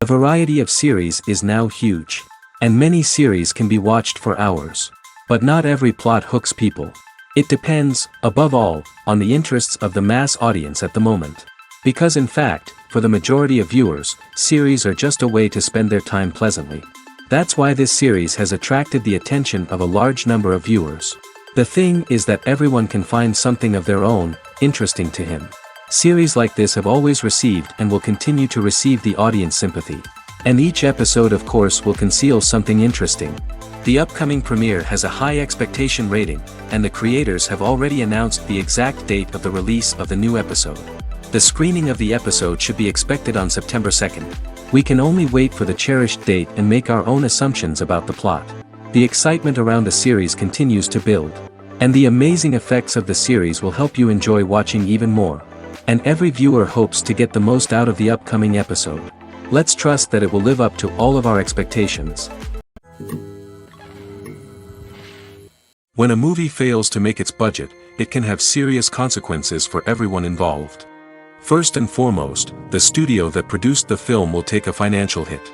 variety of series is now huge. And many series can be watched for hours. But not every plot hooks people. It depends, above all, on the interests of the mass audience at the moment. Because in fact, for the majority of viewers, series are just a way to spend their time pleasantly. That's why this series has attracted the attention of a large number of viewers. The thing is that everyone can find something of their own, interesting to him. Series like this have always received and will continue to receive the audience sympathy. And each episode of course will conceal something interesting. The upcoming premiere has a high expectation rating, and the creators have already announced the exact date of the release of the new episode. The screening of the episode should be expected on September 2nd. We can only wait for the cherished date and make our own assumptions about the plot. The excitement around the series continues to build. And the amazing effects of the series will help you enjoy watching even more. And every viewer hopes to get the most out of the upcoming episode. Let's trust that it will live up to all of our expectations. When a movie fails to make its budget, it can have serious consequences for everyone involved. First and foremost, the studio that produced the film will take a financial hit.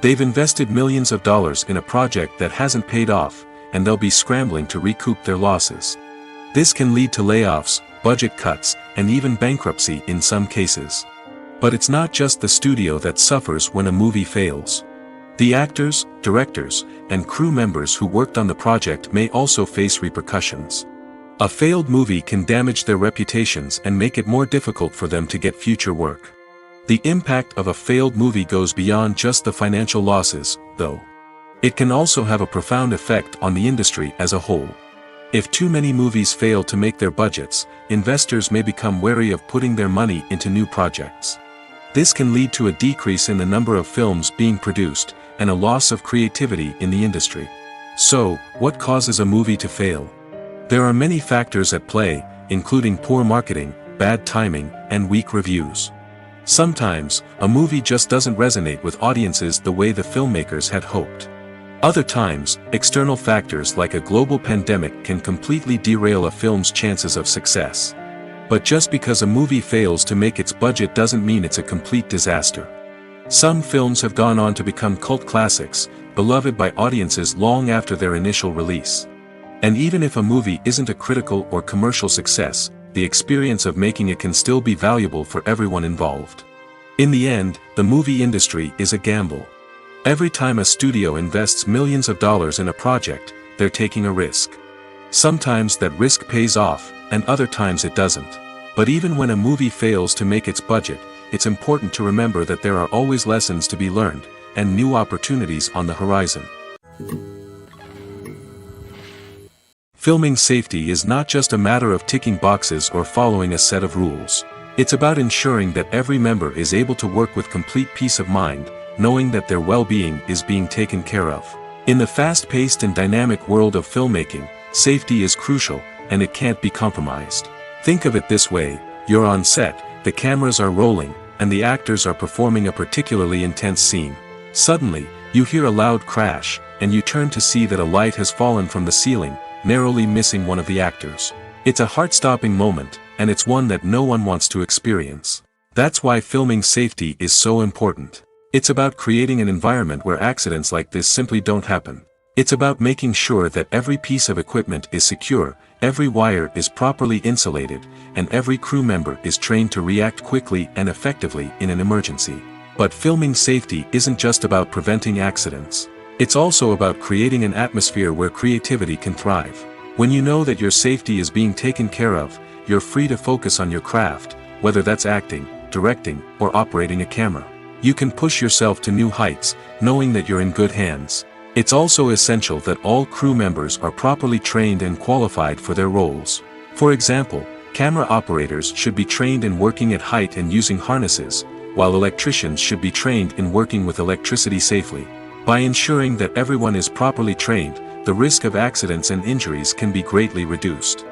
They've invested millions of dollars in a project that hasn't paid off, and they'll be scrambling to recoup their losses. This can lead to layoffs, budget cuts, and even bankruptcy in some cases. But it's not just the studio that suffers when a movie fails. The actors, directors, and crew members who worked on the project may also face repercussions. A failed movie can damage their reputations and make it more difficult for them to get future work. The impact of a failed movie goes beyond just the financial losses, though. It can also have a profound effect on the industry as a whole. If too many movies fail to make their budgets, investors may become wary of putting their money into new projects. This can lead to a decrease in the number of films being produced, and a loss of creativity in the industry. So, what causes a movie to fail? There are many factors at play, including poor marketing, bad timing, and weak reviews. Sometimes, a movie just doesn't resonate with audiences the way the filmmakers had hoped. Other times, external factors like a global pandemic can completely derail a film's chances of success. But just because a movie fails to make its budget doesn't mean it's a complete disaster. Some films have gone on to become cult classics, beloved by audiences long after their initial release. And even if a movie isn't a critical or commercial success, the experience of making it can still be valuable for everyone involved. In the end, the movie industry is a gamble. Every time a studio invests millions of dollars in a project, they're taking a risk. Sometimes that risk pays off, and other times it doesn't. But even when a movie fails to make its budget, it's important to remember that there are always lessons to be learned, and new opportunities on the horizon. Filming safety is not just a matter of ticking boxes or following a set of rules. It's about ensuring that every member is able to work with complete peace of mind, knowing that their well-being is being taken care of. In the fast-paced and dynamic world of filmmaking, safety is crucial, and it can't be compromised. Think of it this way: you're on set, the cameras are rolling, and the actors are performing a particularly intense scene. Suddenly, you hear a loud crash, and you turn to see that a light has fallen from the ceiling, narrowly missing one of the actors. It's a heart-stopping moment, and it's one that no one wants to experience. That's why filming safety is so important. It's about creating an environment where accidents like this simply don't happen. It's about making sure that every piece of equipment is secure, every wire is properly insulated, and every crew member is trained to react quickly and effectively in an emergency. But filming safety isn't just about preventing accidents. It's also about creating an atmosphere where creativity can thrive. When you know that your safety is being taken care of, you're free to focus on your craft, whether that's acting, directing, or operating a camera. You can push yourself to new heights, knowing that you're in good hands. It's also essential that all crew members are properly trained and qualified for their roles. For example, camera operators should be trained in working at height and using harnesses, while electricians should be trained in working with electricity safely. By ensuring that everyone is properly trained, the risk of accidents and injuries can be greatly reduced.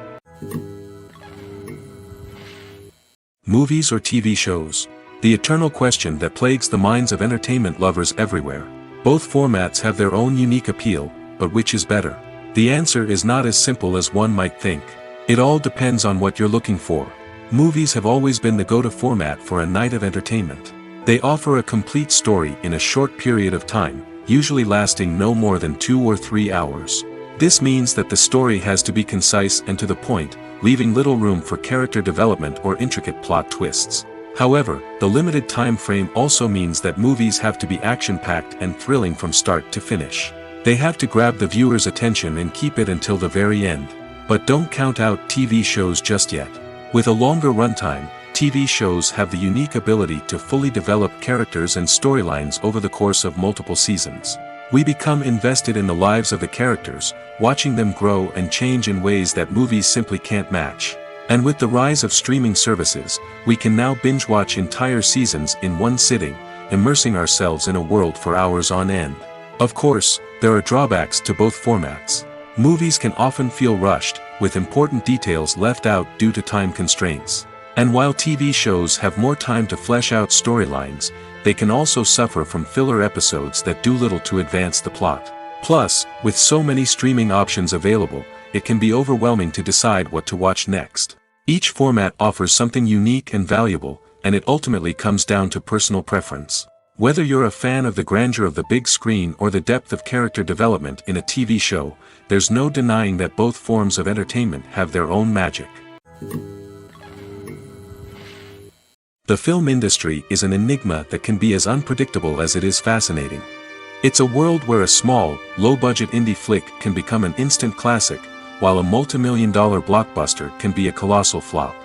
Movies or TV shows? The eternal question that plagues the minds of entertainment lovers everywhere. Both formats have their own unique appeal, but which is better? The answer is not as simple as one might think. It all depends on what you're looking for. Movies have always been the go-to format for a night of entertainment. They offer a complete story in a short period of time, usually lasting no more than 2 or 3 hours. This means that the story has to be concise and to the point, leaving little room for character development or intricate plot twists. However, the limited time frame also means that movies have to be action-packed and thrilling from start to finish. They have to grab the viewer's attention and keep it until the very end. But don't count out TV shows just yet. With a longer runtime, TV shows have the unique ability to fully develop characters and storylines over the course of multiple seasons. We become invested in the lives of the characters, watching them grow and change in ways that movies simply can't match. And with the rise of streaming services, we can now binge-watch entire seasons in one sitting, immersing ourselves in a world for hours on end. Of course, there are drawbacks to both formats. Movies can often feel rushed, with important details left out due to time constraints. And while TV shows have more time to flesh out storylines, they can also suffer from filler episodes that do little to advance the plot. Plus, with so many streaming options available, it can be overwhelming to decide what to watch next. Each format offers something unique and valuable, and it ultimately comes down to personal preference. Whether you're a fan of the grandeur of the big screen or the depth of character development in a TV show, there's no denying that both forms of entertainment have their own magic. The film industry is an enigma that can be as unpredictable as it is fascinating. It's a world where a small, low-budget indie flick can become an instant classic, while a multi-million-dollar blockbuster can be a colossal flop.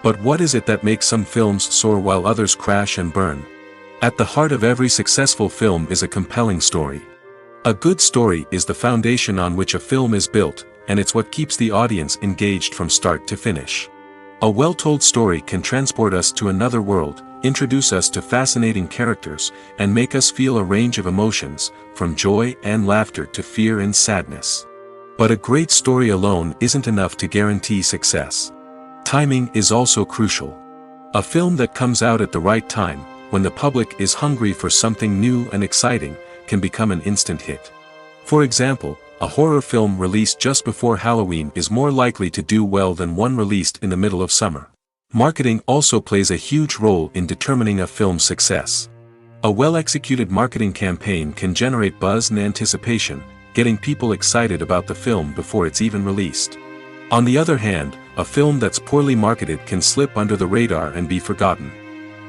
But what is it that makes some films soar while others crash and burn? At the heart of every successful film is a compelling story. A good story is the foundation on which a film is built, and it's what keeps the audience engaged from start to finish. A well-told story can transport us to another world, introduce us to fascinating characters, and make us feel a range of emotions, from joy and laughter to fear and sadness. But a great story alone isn't enough to guarantee success. Timing is also crucial. A film that comes out at the right time, when the public is hungry for something new and exciting, can become an instant hit. For example, a horror film released just before Halloween is more likely to do well than one released in the middle of summer. Marketing also plays a huge role in determining a film's success. A well-executed marketing campaign can generate buzz and anticipation, getting people excited about the film before it's even released. On the other hand, a film that's poorly marketed can slip under the radar and be forgotten.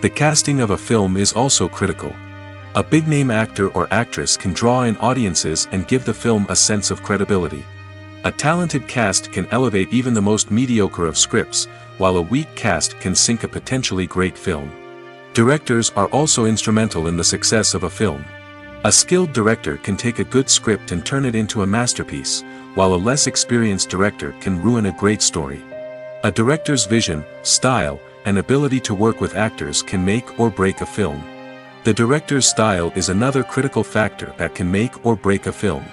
The casting of a film is also critical. A big-name actor or actress can draw in audiences and give the film a sense of credibility. A talented cast can elevate even the most mediocre of scripts, while a weak cast can sink a potentially great film. Directors are also instrumental in the success of a film. A skilled director can take a good script and turn it into a masterpiece, while a less experienced director can ruin a great story. A director's vision, style, and ability to work with actors can make or break a film. The director's style is another critical factor that can make or break a film.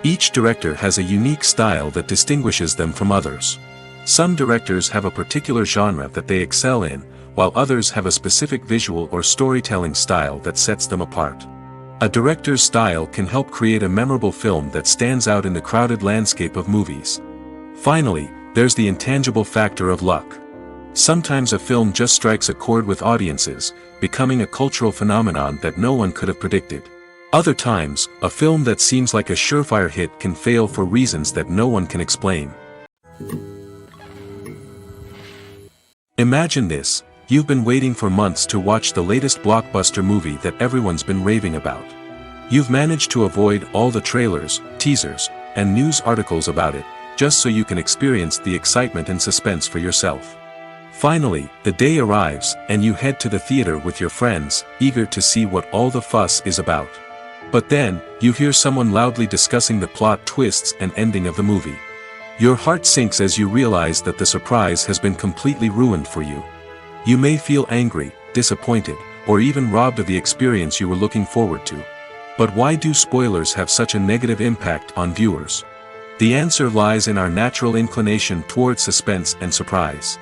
Each director has a unique style that distinguishes them from others. Some directors have a particular genre that they excel in, while others have a specific visual or storytelling style that sets them apart. A director's style can help create a memorable film that stands out in the crowded landscape of movies. Finally, there's the intangible factor of luck. Sometimes a film just strikes a chord with audiences, becoming a cultural phenomenon that no one could have predicted. Other times, a film that seems like a surefire hit can fail for reasons that no one can explain. Imagine this: you've been waiting for months to watch the latest blockbuster movie that everyone's been raving about. You've managed to avoid all the trailers, teasers, and news articles about it, just so you can experience the excitement and suspense for yourself. Finally, the day arrives, and you head to the theater with your friends, eager to see what all the fuss is about. But then, you hear someone loudly discussing the plot twists and ending of the movie. Your heart sinks as you realize that the surprise has been completely ruined for you. You may feel angry, disappointed, or even robbed of the experience you were looking forward to. But why do spoilers have such a negative impact on viewers? The answer lies in our natural inclination towards suspense and surprise.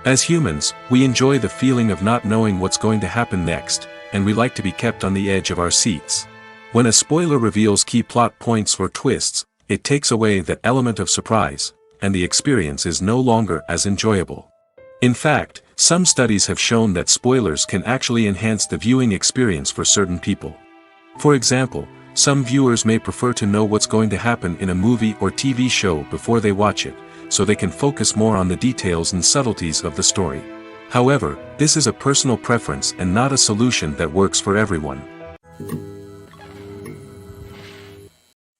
As humans, we enjoy the feeling of not knowing what's going to happen next, and we like to be kept on the edge of our seats. When a spoiler reveals key plot points or twists, it takes away that element of surprise, and the experience is no longer as enjoyable. In fact, Some studies have shown that spoilers can actually enhance the viewing experience for certain people. For example, some viewers may prefer to know what's going to happen in a movie or TV show before they watch it, so they can focus more on the details and subtleties of the story. However, this is a personal preference and not a solution that works for everyone.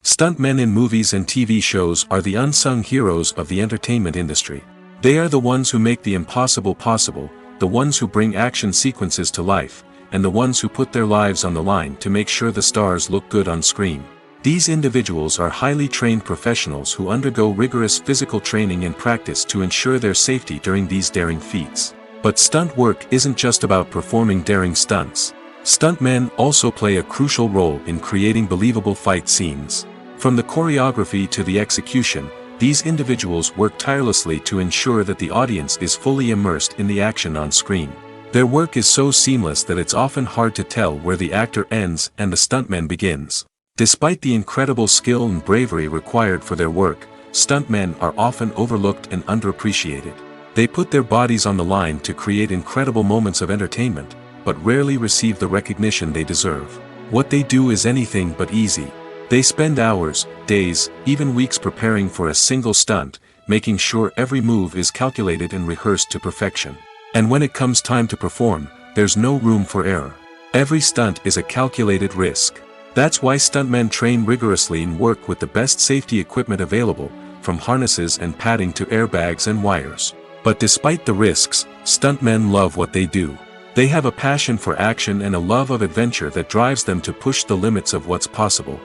Stuntmen in movies and TV shows are the unsung heroes of the entertainment industry. They are the ones who make the impossible possible, the ones who bring action sequences to life, and the ones who put their lives on the line to make sure the stars look good on screen. These individuals are highly trained professionals who undergo rigorous physical training and practice to ensure their safety during these daring feats. But stunt work isn't just about performing daring stunts. Stuntmen also play a crucial role in creating believable fight scenes. From the choreography to the execution, these individuals work tirelessly to ensure that the audience is fully immersed in the action on screen. Their work is so seamless that it's often hard to tell where the actor ends and the stuntman begins. Despite the incredible skill and bravery required for their work, stuntmen are often overlooked and underappreciated. They put their bodies on the line to create incredible moments of entertainment, but rarely receive the recognition they deserve. What they do is anything but easy. They spend hours, days, even weeks preparing for a single stunt, making sure every move is calculated and rehearsed to perfection. And when it comes time to perform, there's no room for error. Every stunt is a calculated risk. That's why stuntmen train rigorously and work with the best safety equipment available, from harnesses and padding to airbags and wires. But despite the risks, stuntmen love what they do. They have a passion for action and a love of adventure that drives them to push the limits of what's possible.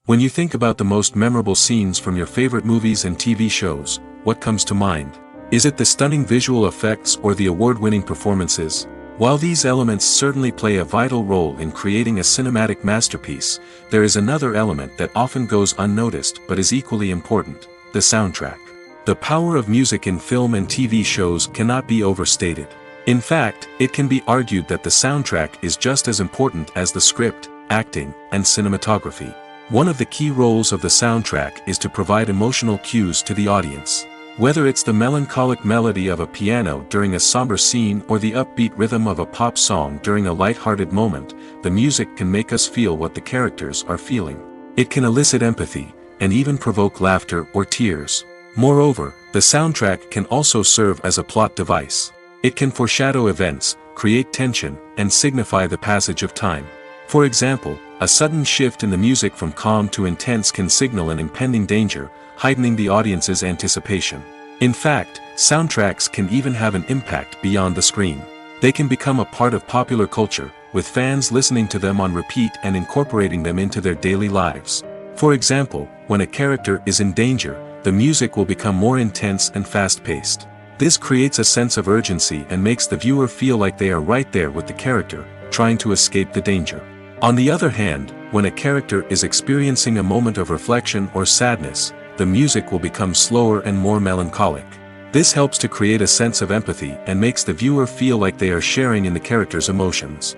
When you think about the most memorable scenes from your favorite movies and TV shows, what comes to mind? Is it the stunning visual effects or the award-winning performances? While these elements certainly play a vital role in creating a cinematic masterpiece, there is another element that often goes unnoticed but is equally important: the soundtrack. The power of music in film and TV shows cannot be overstated. In fact, it can be argued that the soundtrack is just as important as the script, acting, and cinematography. One of the key roles of the soundtrack is to provide emotional cues to the audience. Whether it's the melancholic melody of a piano during a somber scene or the upbeat rhythm of a pop song during a light-hearted moment, the music can make us feel what the characters are feeling. It can elicit empathy, and even provoke laughter or tears. Moreover, the soundtrack can also serve as a plot device. It can foreshadow events, create tension, and signify the passage of time. For example, a sudden shift in the music from calm to intense can signal an impending danger, heightening the audience's anticipation. In fact, soundtracks can even have an impact beyond the screen. They can become a part of popular culture, with fans listening to them on repeat and incorporating them into their daily lives. For example, when a character is in danger, the music will become more intense and fast-paced. This creates a sense of urgency and makes the viewer feel like they are right there with the character, trying to escape the danger. On the other hand, when a character is experiencing a moment of reflection or sadness, the music will become slower and more melancholic. This helps to create a sense of empathy and makes the viewer feel like they are sharing in the character's emotions.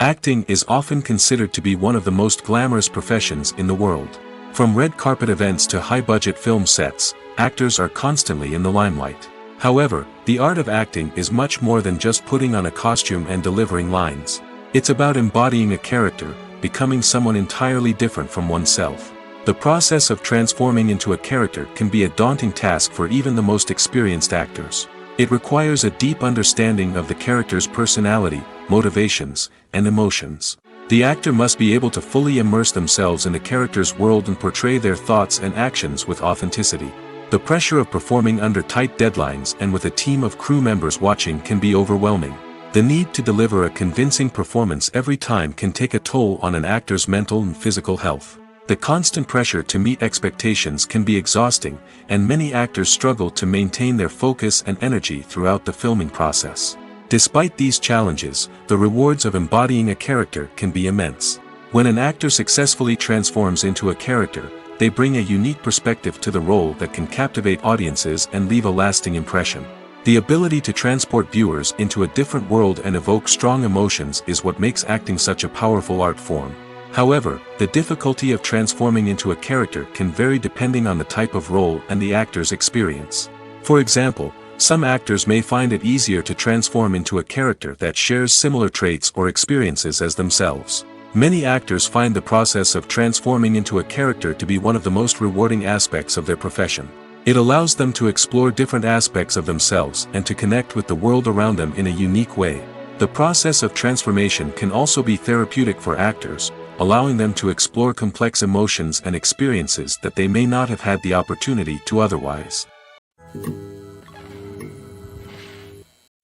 Acting is often considered to be one of the most glamorous professions in the world. From red carpet events to high-budget film sets, actors are constantly in the limelight. However, the art of acting is much more than just putting on a costume and delivering lines. It's about embodying a character, becoming someone entirely different from oneself. The process of transforming into a character can be a daunting task for even the most experienced actors. It requires a deep understanding of the character's personality, motivations, and emotions. The actor must be able to fully immerse themselves in the character's world and portray their thoughts and actions with authenticity. The pressure of performing under tight deadlines and with a team of crew members watching can be overwhelming. The need to deliver a convincing performance every time can take a toll on an actor's mental and physical health. The constant pressure to meet expectations can be exhausting, and many actors struggle to maintain their focus and energy throughout the filming process. Despite these challenges, the rewards of embodying a character can be immense. When an actor successfully transforms into a character, they bring a unique perspective to the role that can captivate audiences and leave a lasting impression. The ability to transport viewers into a different world and evoke strong emotions is what makes acting such a powerful art form. However, the difficulty of transforming into a character can vary depending on the type of role and the actor's experience. For example, some actors may find it easier to transform into a character that shares similar traits or experiences as themselves. Many actors find the process of transforming into a character to be one of the most rewarding aspects of their profession. It allows them to explore different aspects of themselves and to connect with the world around them in a unique way. The process of transformation can also be therapeutic for actors, allowing them to explore complex emotions and experiences that they may not have had the opportunity to otherwise.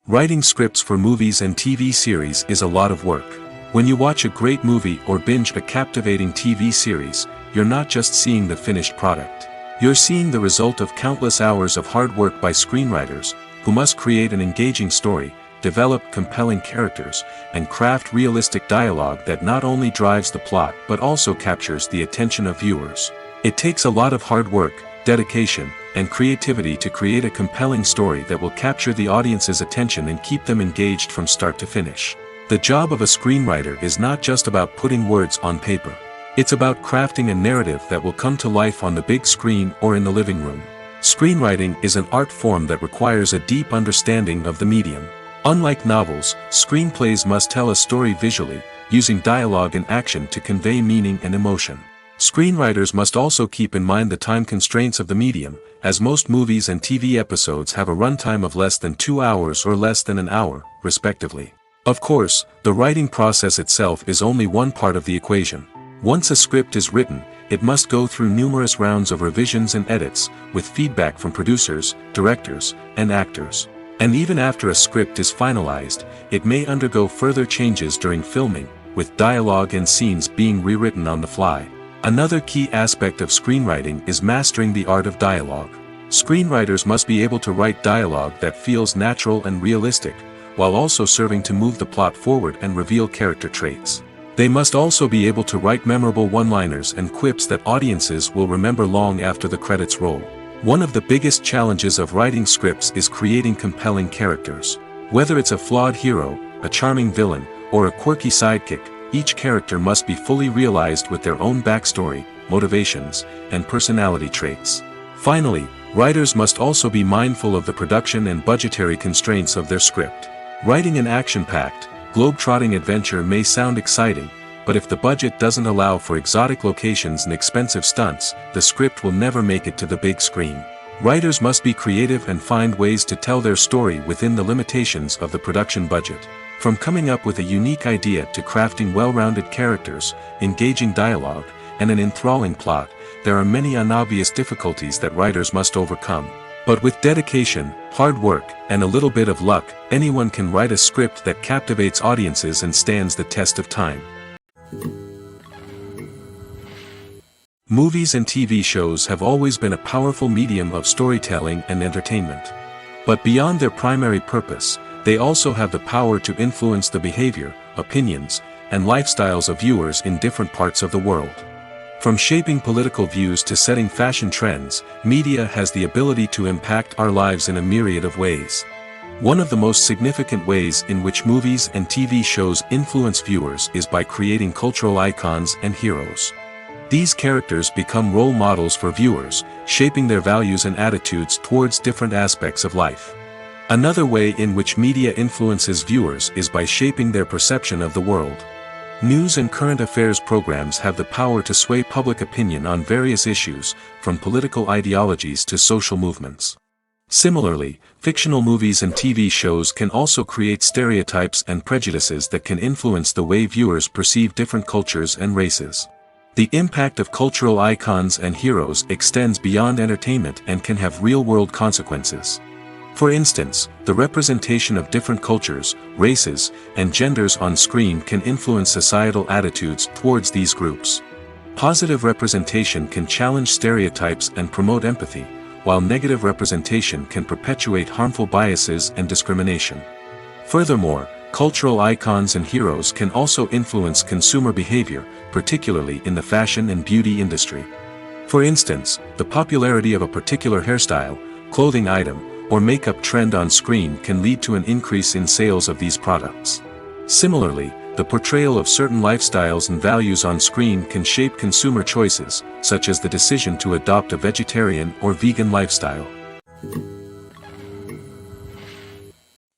Writing scripts for movies and TV series is a lot of work. When you watch a great movie or binge a captivating TV series, you're not just seeing the finished product. You're seeing the result of countless hours of hard work by screenwriters, who must create an engaging story, develop compelling characters, and craft realistic dialogue that not only drives the plot but also captures the attention of viewers. It takes a lot of hard work, dedication, and creativity to create a compelling story that will capture the audience's attention and keep them engaged from start to finish. The job of a screenwriter is not just about putting words on paper. It's about crafting a narrative that will come to life on the big screen or in the living room. Screenwriting is an art form that requires a deep understanding of the medium. Unlike novels, screenplays must tell a story visually, using dialogue and action to convey meaning and emotion. Screenwriters must also keep in mind the time constraints of the medium, as most movies and TV episodes have a runtime of less than 2 hours or less than an hour, respectively. Of course, the writing process itself is only one part of the equation. Once a script is written, it must go through numerous rounds of revisions and edits, with feedback from producers, directors, and actors. And even after a script is finalized, it may undergo further changes during filming, with dialogue and scenes being rewritten on the fly. Another key aspect of screenwriting is mastering the art of dialogue. Screenwriters must be able to write dialogue that feels natural and realistic, while also serving to move the plot forward and reveal character traits. They must also be able to write memorable one-liners and quips that audiences will remember long after the credits roll. One of the biggest challenges of writing scripts is creating compelling characters. Whether it's a flawed hero, a charming villain, or a quirky sidekick, each character must be fully realized with their own backstory, motivations, and personality traits. Finally, writers must also be mindful of the production and budgetary constraints of their script. Writing an action-packed, globe-trotting adventure may sound exciting, but if the budget doesn't allow for exotic locations and expensive stunts, the script will never make it to the big screen. Writers must be creative and find ways to tell their story within the limitations of the production budget. From coming up with a unique idea to crafting well-rounded characters, engaging dialogue, and an enthralling plot, there are many unobvious difficulties that writers must overcome. But with dedication, hard work, and a little bit of luck, anyone can write a script that captivates audiences and stands the test of time. Movies and TV shows have always been a powerful medium of storytelling and entertainment. But beyond their primary purpose, they also have the power to influence the behavior, opinions, and lifestyles of viewers in different parts of the world. From shaping political views to setting fashion trends, media has the ability to impact our lives in a myriad of ways. One of the most significant ways in which movies and TV shows influence viewers is by creating cultural icons and heroes. These characters become role models for viewers, shaping their values and attitudes towards different aspects of life. Another way in which media influences viewers is by shaping their perception of the world. News and current affairs programs have the power to sway public opinion on various issues, from political ideologies to social movements. Similarly, fictional movies and TV shows can also create stereotypes and prejudices that can influence the way viewers perceive different cultures and races. The impact of cultural icons and heroes extends beyond entertainment and can have real-world consequences. For instance, the representation of different cultures, races, and genders on screen can influence societal attitudes towards these groups. Positive representation can challenge stereotypes and promote empathy, while negative representation can perpetuate harmful biases and discrimination. Furthermore, cultural icons and heroes can also influence consumer behavior, particularly in the fashion and beauty industry. For instance, the popularity of a particular hairstyle, clothing item, or makeup trend on screen can lead to an increase in sales of these products. Similarly, the portrayal of certain lifestyles and values on screen can shape consumer choices, such as the decision to adopt a vegetarian or vegan lifestyle.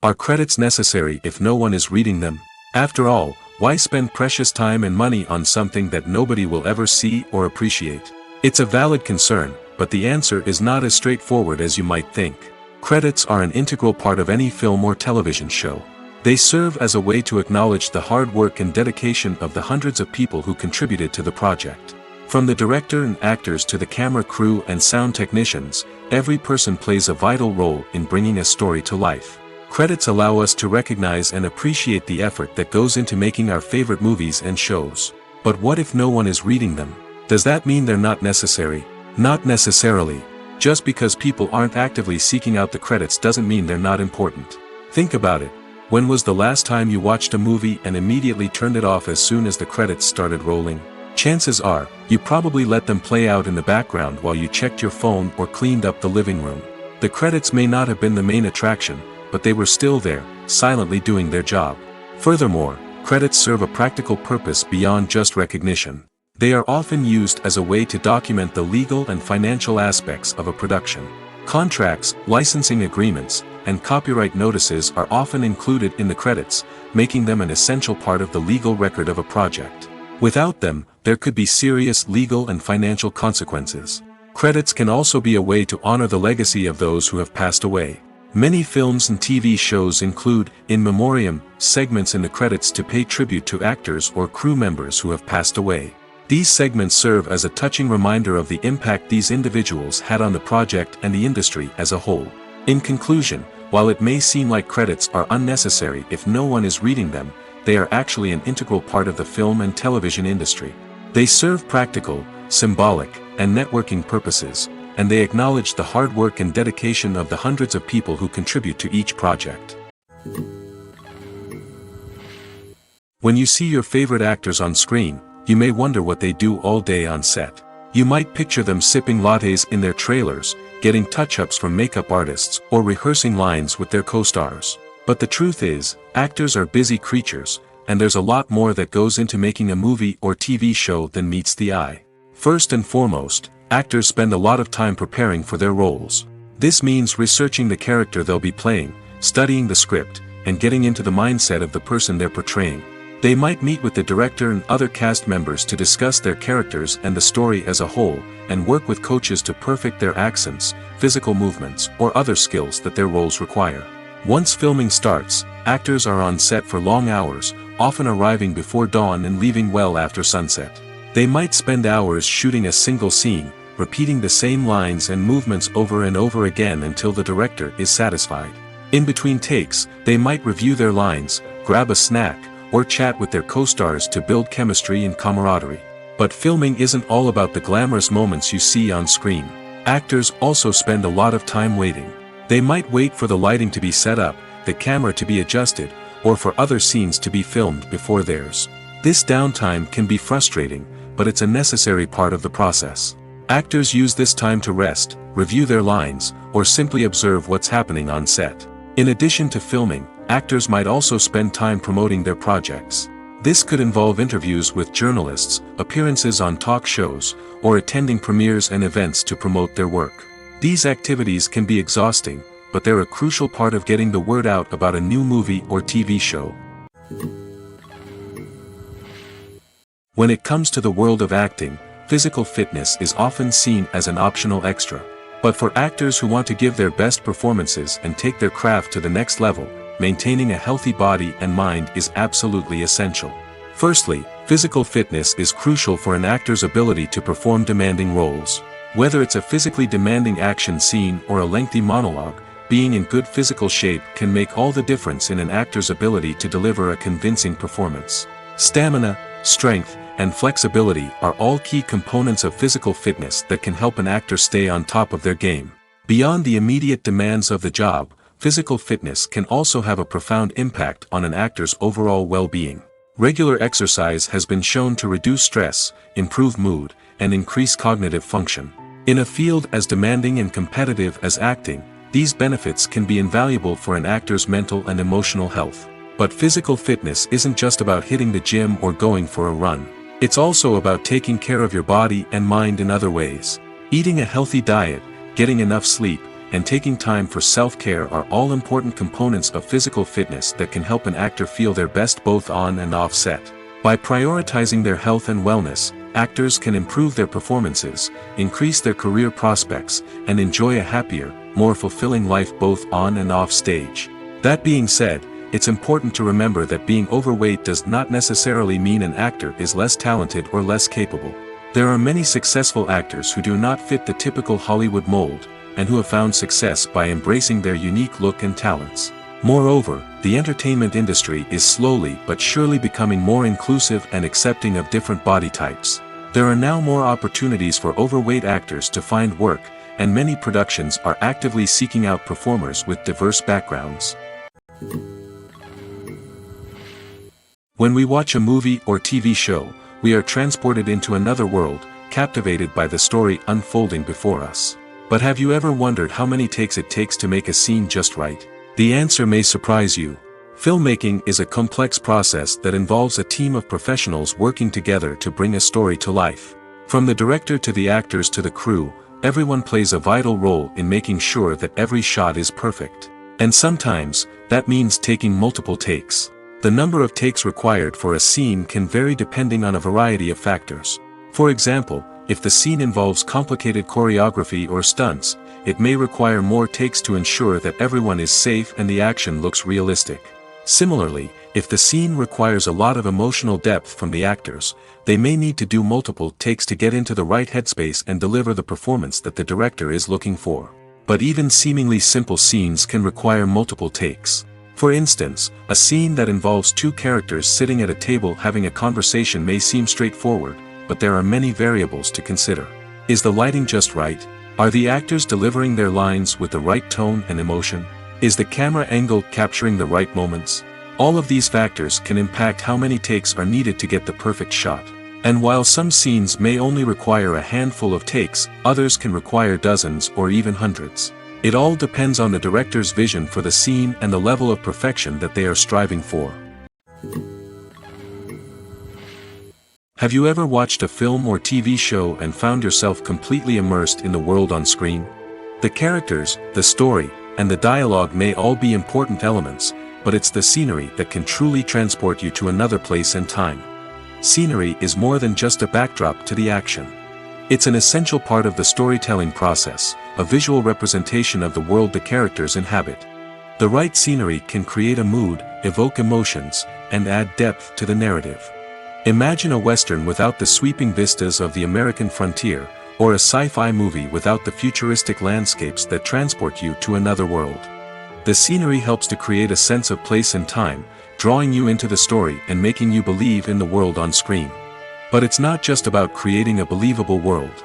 Are credits necessary if no one is reading them? After all, why spend precious time and money on something that nobody will ever see or appreciate? It's a valid concern, but the answer is not as straightforward as you might think. Credits are an integral part of any film or television show. They serve as a way to acknowledge the hard work and dedication of the hundreds of people who contributed to the project. From the director and actors to the camera crew and sound technicians, every person plays a vital role in bringing a story to life. Credits allow us to recognize and appreciate the effort that goes into making our favorite movies and shows. But what if no one is reading them? Does that mean they're not necessary? Not necessarily. Just because people aren't actively seeking out the credits doesn't mean they're not important. Think about it. When was the last time you watched a movie and immediately turned it off as soon as the credits started rolling? Chances are, you probably let them play out in the background while you checked your phone or cleaned up the living room. The credits may not have been the main attraction, but they were still there, silently doing their job. Furthermore, credits serve a practical purpose beyond just recognition. They are often used as a way to document the legal and financial aspects of a production. Contracts, licensing agreements, and copyright notices are often included in the credits, making them an essential part of the legal record of a project. Without them, there could be serious legal and financial consequences. Credits can also be a way to honor the legacy of those who have passed away. Many films and TV shows include, in memoriam, segments in the credits to pay tribute to actors or crew members who have passed away. These segments serve as a touching reminder of the impact these individuals had on the project and the industry as a whole. In conclusion, while it may seem like credits are unnecessary if no one is reading them, they are actually an integral part of the film and television industry. They serve practical, symbolic, and networking purposes, and they acknowledge the hard work and dedication of the hundreds of people who contribute to each project. When you see your favorite actors on screen, you may wonder what they do all day on set. You might picture them sipping lattes in their trailers, getting touch-ups from makeup artists, or rehearsing lines with their co-stars. But the truth is, actors are busy creatures, and there's a lot more that goes into making a movie or TV show than meets the eye. First and foremost, actors spend a lot of time preparing for their roles. This means researching the character they'll be playing, studying the script, and getting into the mindset of the person they're portraying. They might meet with the director and other cast members to discuss their characters and the story as a whole, and work with coaches to perfect their accents, physical movements, or other skills that their roles require. Once filming starts, actors are on set for long hours, often arriving before dawn and leaving well after sunset. They might spend hours shooting a single scene, repeating the same lines and movements over and over again until the director is satisfied. In between takes, they might review their lines, grab a snack, or chat with their co-stars to build chemistry and camaraderie. But filming isn't all about the glamorous moments you see on screen. Actors also spend a lot of time waiting. They might wait for the lighting to be set up, the camera to be adjusted, or for other scenes to be filmed before theirs. This downtime can be frustrating, but it's a necessary part of the process. Actors use this time to rest, review their lines, or simply observe what's happening on set. In addition to filming, actors might also spend time promoting their projects. This could involve interviews with journalists, appearances on talk shows, or attending premieres and events to promote their work. These activities can be exhausting, but they're a crucial part of getting the word out about a new movie or TV show. When it comes to the world of acting, physical fitness is often seen as an optional extra. But for actors who want to give their best performances and take their craft to the next level, maintaining a healthy body and mind is absolutely essential. Firstly, physical fitness is crucial for an actor's ability to perform demanding roles. Whether it's a physically demanding action scene or a lengthy monologue, being in good physical shape can make all the difference in an actor's ability to deliver a convincing performance. Stamina, strength, and flexibility are all key components of physical fitness that can help an actor stay on top of their game. Beyond the immediate demands of the job, physical fitness can also have a profound impact on an actor's overall well-being. Regular exercise has been shown to reduce stress, improve mood, and increase cognitive function. In a field as demanding and competitive as acting, these benefits can be invaluable for an actor's mental and emotional health. But physical fitness isn't just about hitting the gym or going for a run. It's also about taking care of your body and mind in other ways. Eating a healthy diet, getting enough sleep, and taking time for self-care are all important components of physical fitness that can help an actor feel their best both on and off set. By prioritizing their health and wellness, actors can improve their performances, increase their career prospects, and enjoy a happier, more fulfilling life both on and off stage. That being said, it's important to remember that being overweight does not necessarily mean an actor is less talented or less capable. There are many successful actors who do not fit the typical Hollywood mold, and who have found success by embracing their unique look and talents. Moreover, the entertainment industry is slowly but surely becoming more inclusive and accepting of different body types. There are now more opportunities for overweight actors to find work, and many productions are actively seeking out performers with diverse backgrounds. When we watch a movie or TV show, we are transported into another world, captivated by the story unfolding before us. But have you ever wondered how many takes it takes to make a scene just right? The answer may surprise you. Filmmaking is a complex process that involves a team of professionals working together to bring a story to life. From the director to the actors to the crew, everyone plays a vital role in making sure that every shot is perfect. And sometimes, that means taking multiple takes. The number of takes required for a scene can vary depending on a variety of factors. For example, if the scene involves complicated choreography or stunts, it may require more takes to ensure that everyone is safe and the action looks realistic. Similarly, if the scene requires a lot of emotional depth from the actors, they may need to do multiple takes to get into the right headspace and deliver the performance that the director is looking for. But even seemingly simple scenes can require multiple takes. For instance, a scene that involves two characters sitting at a table having a conversation may seem straightforward, but there are many variables to consider. Is the lighting just right? Are the actors delivering their lines with the right tone and emotion? Is the camera angle capturing the right moments? All of these factors can impact how many takes are needed to get the perfect shot. And while some scenes may only require a handful of takes, others can require dozens or even hundreds. It all depends on the director's vision for the scene and the level of perfection that they are striving for. Have you ever watched a film or TV show and found yourself completely immersed in the world on screen? The characters, the story, and the dialogue may all be important elements, but it's the scenery that can truly transport you to another place and time. Scenery is more than just a backdrop to the action. It's an essential part of the storytelling process, a visual representation of the world the characters inhabit. The right scenery can create a mood, evoke emotions, and add depth to the narrative. Imagine a Western without the sweeping vistas of the American frontier, or a sci-fi movie without the futuristic landscapes that transport you to another world. The scenery helps to create a sense of place and time, drawing you into the story and making you believe in the world on screen. But it's not just about creating a believable world.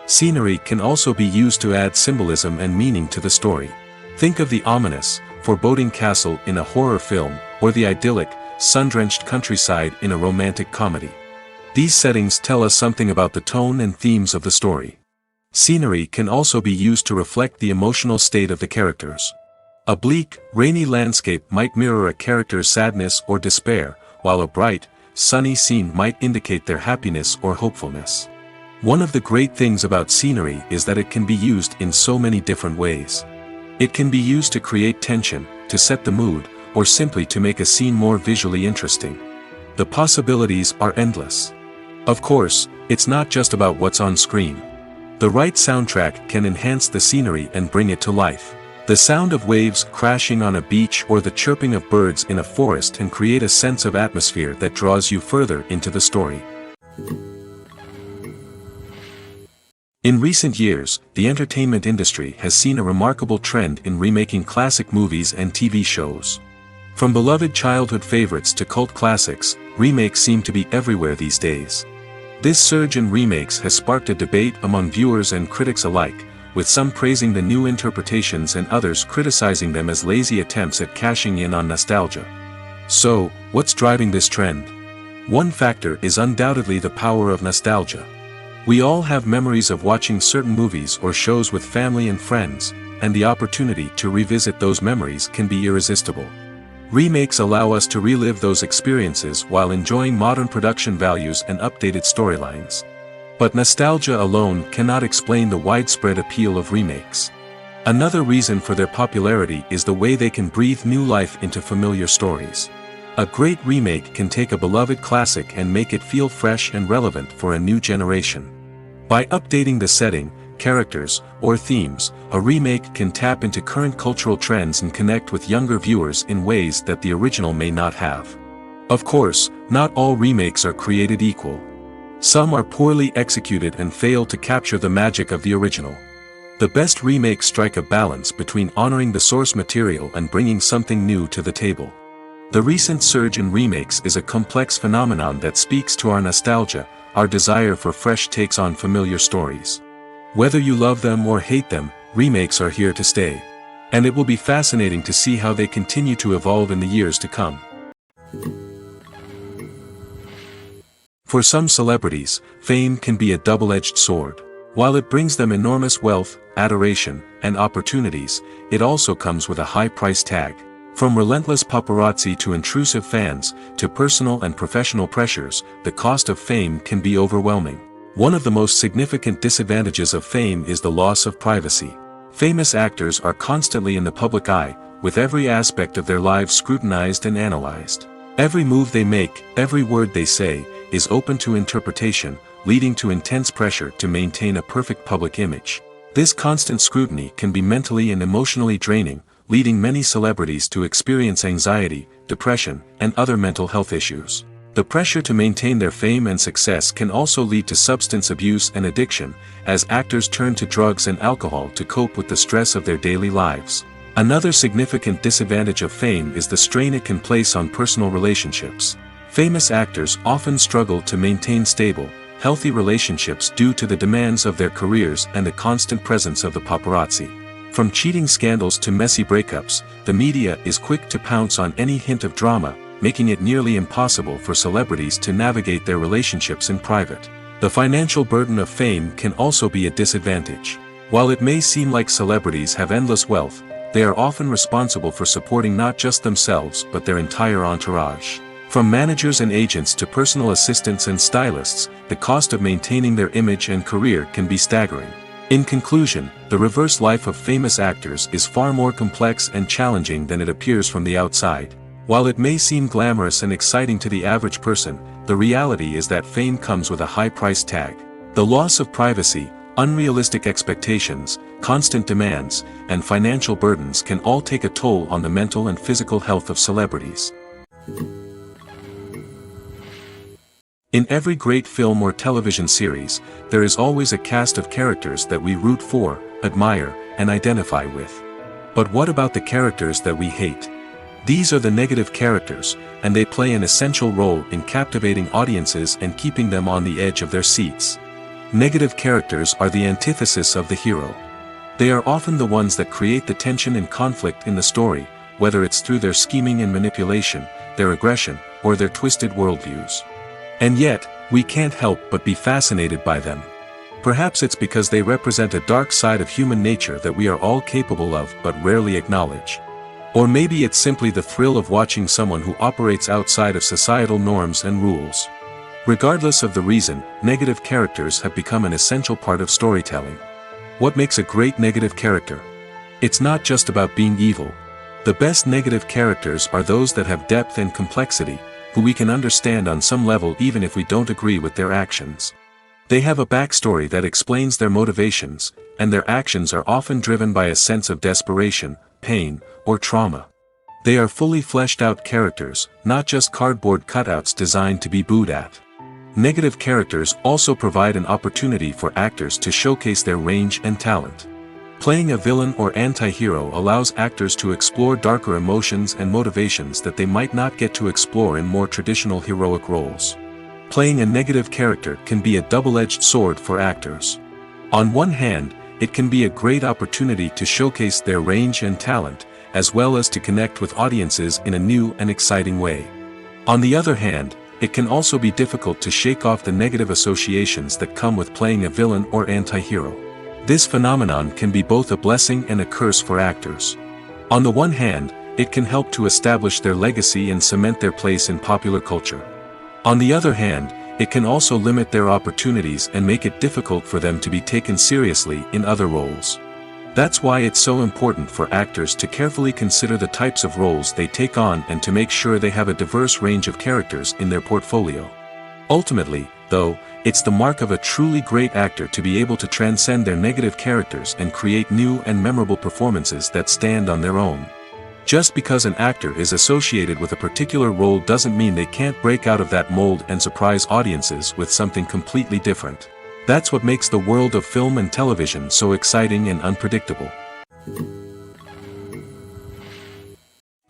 Scenery can also be used to add symbolism and meaning to the story. Think of the ominous, foreboding castle in a horror film, or the idyllic, sun-drenched countryside in a romantic comedy. These settings tell us something about the tone and themes of the story. Scenery can also be used to reflect the emotional state of the characters. A bleak, rainy landscape might mirror a character's sadness or despair, while a bright, sunny scene might indicate their happiness or hopefulness. One of the great things about scenery is that it can be used in so many different ways. It can be used to create tension, to set the mood, or simply to make a scene more visually interesting. The possibilities are endless. Of course, it's not just about what's on screen. The right soundtrack can enhance the scenery and bring it to life. The sound of waves crashing on a beach or the chirping of birds in a forest can create a sense of atmosphere that draws you further into the story. In recent years, the entertainment industry has seen a remarkable trend in remaking classic movies and TV shows. From beloved childhood favorites to cult classics, remakes seem to be everywhere these days. This surge in remakes has sparked a debate among viewers and critics alike, with some praising the new interpretations and others criticizing them as lazy attempts at cashing in on nostalgia. So, what's driving this trend? One factor is undoubtedly the power of nostalgia. We all have memories of watching certain movies or shows with family and friends, and the opportunity to revisit those memories can be irresistible. Remakes allow us to relive those experiences while enjoying modern production values and updated storylines. But nostalgia alone cannot explain the widespread appeal of remakes. Another reason for their popularity is the way they can breathe new life into familiar stories. A great remake can take a beloved classic and make it feel fresh and relevant for a new generation. By updating the setting, characters, or themes, a remake can tap into current cultural trends and connect with younger viewers in ways that the original may not have. Of course, not all remakes are created equal. Some are poorly executed and fail to capture the magic of the original. The best remakes strike a balance between honoring the source material and bringing something new to the table. The recent surge in remakes is a complex phenomenon that speaks to our nostalgia, our desire for fresh takes on familiar stories. Whether you love them or hate them, remakes are here to stay. And it will be fascinating to see how they continue to evolve in the years to come. For some celebrities, fame can be a double-edged sword. While it brings them enormous wealth, adoration, and opportunities, it also comes with a high price tag. From relentless paparazzi to intrusive fans, to personal and professional pressures, the cost of fame can be overwhelming. One of the most significant disadvantages of fame is the loss of privacy. Famous actors are constantly in the public eye, with every aspect of their lives scrutinized and analyzed. Every move they make, every word they say, is open to interpretation, leading to intense pressure to maintain a perfect public image. This constant scrutiny can be mentally and emotionally draining, leading many celebrities to experience anxiety, depression, and other mental health issues. The pressure to maintain their fame and success can also lead to substance abuse and addiction, as actors turn to drugs and alcohol to cope with the stress of their daily lives. Another significant disadvantage of fame is the strain it can place on personal relationships. Famous actors often struggle to maintain stable, healthy relationships due to the demands of their careers and the constant presence of the paparazzi. From cheating scandals to messy breakups, the media is quick to pounce on any hint of drama, making it nearly impossible for celebrities to navigate their relationships in private. The financial burden of fame can also be a disadvantage. While it may seem like celebrities have endless wealth, they are often responsible for supporting not just themselves but their entire entourage. From managers and agents to personal assistants and stylists, the cost of maintaining their image and career can be staggering. In conclusion, the reverse life of famous actors is far more complex and challenging than it appears from the outside. While it may seem glamorous and exciting to the average person, the reality is that fame comes with a high price tag. The loss of privacy, unrealistic expectations, constant demands, and financial burdens can all take a toll on the mental and physical health of celebrities. In every great film or television series, there is always a cast of characters that we root for, admire, and identify with. But what about the characters that we hate? These are the negative characters, and they play an essential role in captivating audiences and keeping them on the edge of their seats. Negative characters are the antithesis of the hero. They are often the ones that create the tension and conflict in the story, whether it's through their scheming and manipulation, their aggression, or their twisted worldviews. And yet, we can't help but be fascinated by them. Perhaps it's because they represent a dark side of human nature that we are all capable of but rarely acknowledge. Or maybe it's simply the thrill of watching someone who operates outside of societal norms and rules. Regardless of the reason, negative characters have become an essential part of storytelling. What makes a great negative character? It's not just about being evil. The best negative characters are those that have depth and complexity, who we can understand on some level even if we don't agree with their actions. They have a backstory that explains their motivations, and their actions are often driven by a sense of desperation, pain, or trauma. They are fully fleshed out characters, not just cardboard cutouts designed to be booed at. Negative characters also provide an opportunity for actors to showcase their range and talent. Playing a villain or anti-hero allows actors to explore darker emotions and motivations that they might not get to explore in more traditional heroic roles. Playing a negative character can be a double-edged sword for actors. On one hand, it can be a great opportunity to showcase their range and talent, as well as to connect with audiences in a new and exciting way. On the other hand, it can also be difficult to shake off the negative associations that come with playing a villain or anti-hero. This phenomenon can be both a blessing and a curse for actors. On the one hand, it can help to establish their legacy and cement their place in popular culture. On the other hand, it can also limit their opportunities and make it difficult for them to be taken seriously in other roles. That's why it's so important for actors to carefully consider the types of roles they take on and to make sure they have a diverse range of characters in their portfolio. Ultimately, though, it's the mark of a truly great actor to be able to transcend their negative characters and create new and memorable performances that stand on their own. Just because an actor is associated with a particular role doesn't mean they can't break out of that mold and surprise audiences with something completely different. That's what makes the world of film and television so exciting and unpredictable.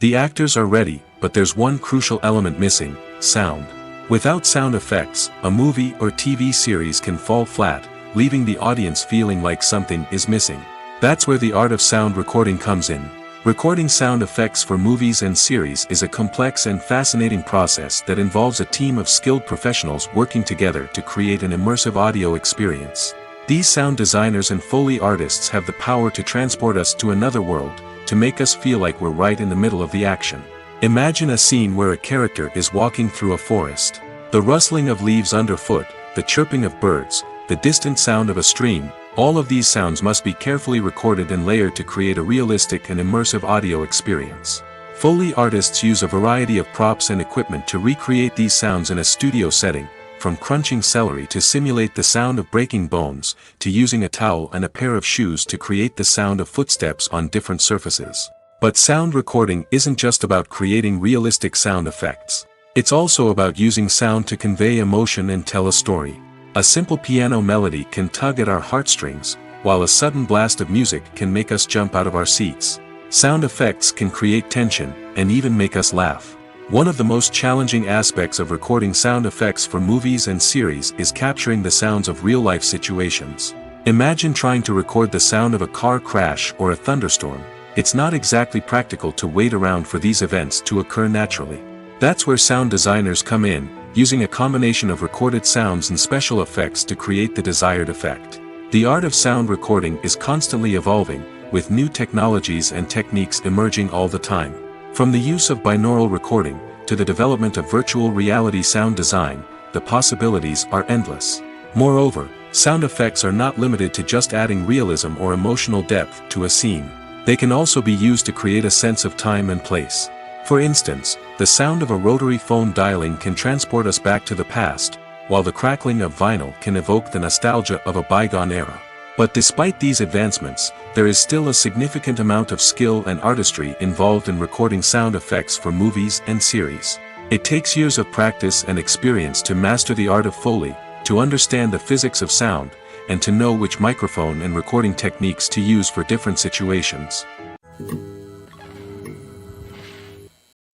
The actors are ready, but there's one crucial element missing: sound. Without sound effects, a movie or TV series can fall flat, leaving the audience feeling like something is missing. That's where the art of sound recording comes in. Recording sound effects for movies and series is a complex and fascinating process that involves a team of skilled professionals working together to create an immersive audio experience. These sound designers and Foley artists have the power to transport us to another world, to make us feel like we're right in the middle of the action. Imagine a scene where a character is walking through a forest. The rustling of leaves underfoot, the chirping of birds, the distant sound of a stream, all of these sounds must be carefully recorded and layered to create a realistic and immersive audio experience. Foley artists use a variety of props and equipment to recreate these sounds in a studio setting, from crunching celery to simulate the sound of breaking bones, to using a towel and a pair of shoes to create the sound of footsteps on different surfaces. But sound recording isn't just about creating realistic sound effects. It's also about using sound to convey emotion and tell a story. A simple piano melody can tug at our heartstrings, while a sudden blast of music can make us jump out of our seats. Sound effects can create tension, and even make us laugh. One of the most challenging aspects of recording sound effects for movies and series is capturing the sounds of real-life situations. Imagine trying to record the sound of a car crash or a thunderstorm. It's not exactly practical to wait around for these events to occur naturally. That's where sound designers come in, using a combination of recorded sounds and special effects to create the desired effect. The art of sound recording is constantly evolving, with new technologies and techniques emerging all the time. From the use of binaural recording, to the development of virtual reality sound design, the possibilities are endless. Moreover, sound effects are not limited to just adding realism or emotional depth to a scene. They can also be used to create a sense of time and place. For instance, the sound of a rotary phone dialing can transport us back to the past, while the crackling of vinyl can evoke the nostalgia of a bygone era. But despite these advancements, there is still a significant amount of skill and artistry involved in recording sound effects for movies and series. It takes years of practice and experience to master the art of Foley, to understand the physics of sound, and to know which microphone and recording techniques to use for different situations.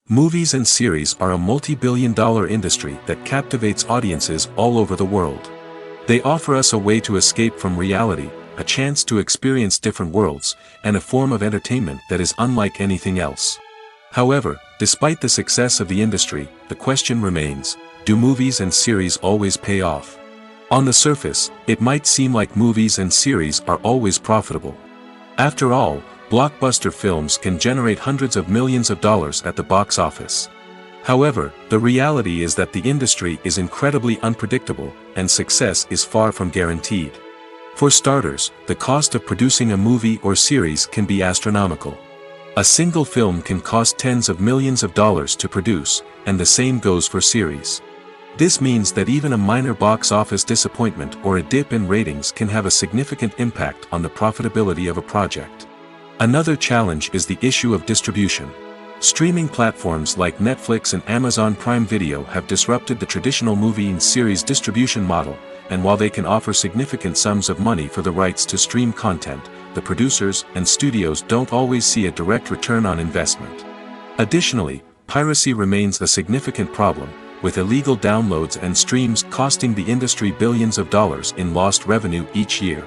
Movies and series are a multi-billion-dollar industry that captivates audiences all over the world. They offer us a way to escape from reality, a chance to experience different worlds, and a form of entertainment that is unlike anything else. However, despite the success of the industry, the question remains: do movies and series always pay off? On the surface, it might seem like movies and series are always profitable. After all, blockbuster films can generate hundreds of millions of dollars at the box office. However, the reality is that the industry is incredibly unpredictable, and success is far from guaranteed. For starters, the cost of producing a movie or series can be astronomical. A single film can cost tens of millions of dollars to produce, and the same goes for series. This means that even a minor box office disappointment or a dip in ratings can have a significant impact on the profitability of a project. Another challenge is the issue of distribution. Streaming platforms like Netflix and Amazon Prime Video have disrupted the traditional movie and series distribution model, and while they can offer significant sums of money for the rights to stream content, the producers and studios don't always see a direct return on investment. Additionally, piracy remains a significant problem, with illegal downloads and streams costing the industry billions of dollars in lost revenue each year.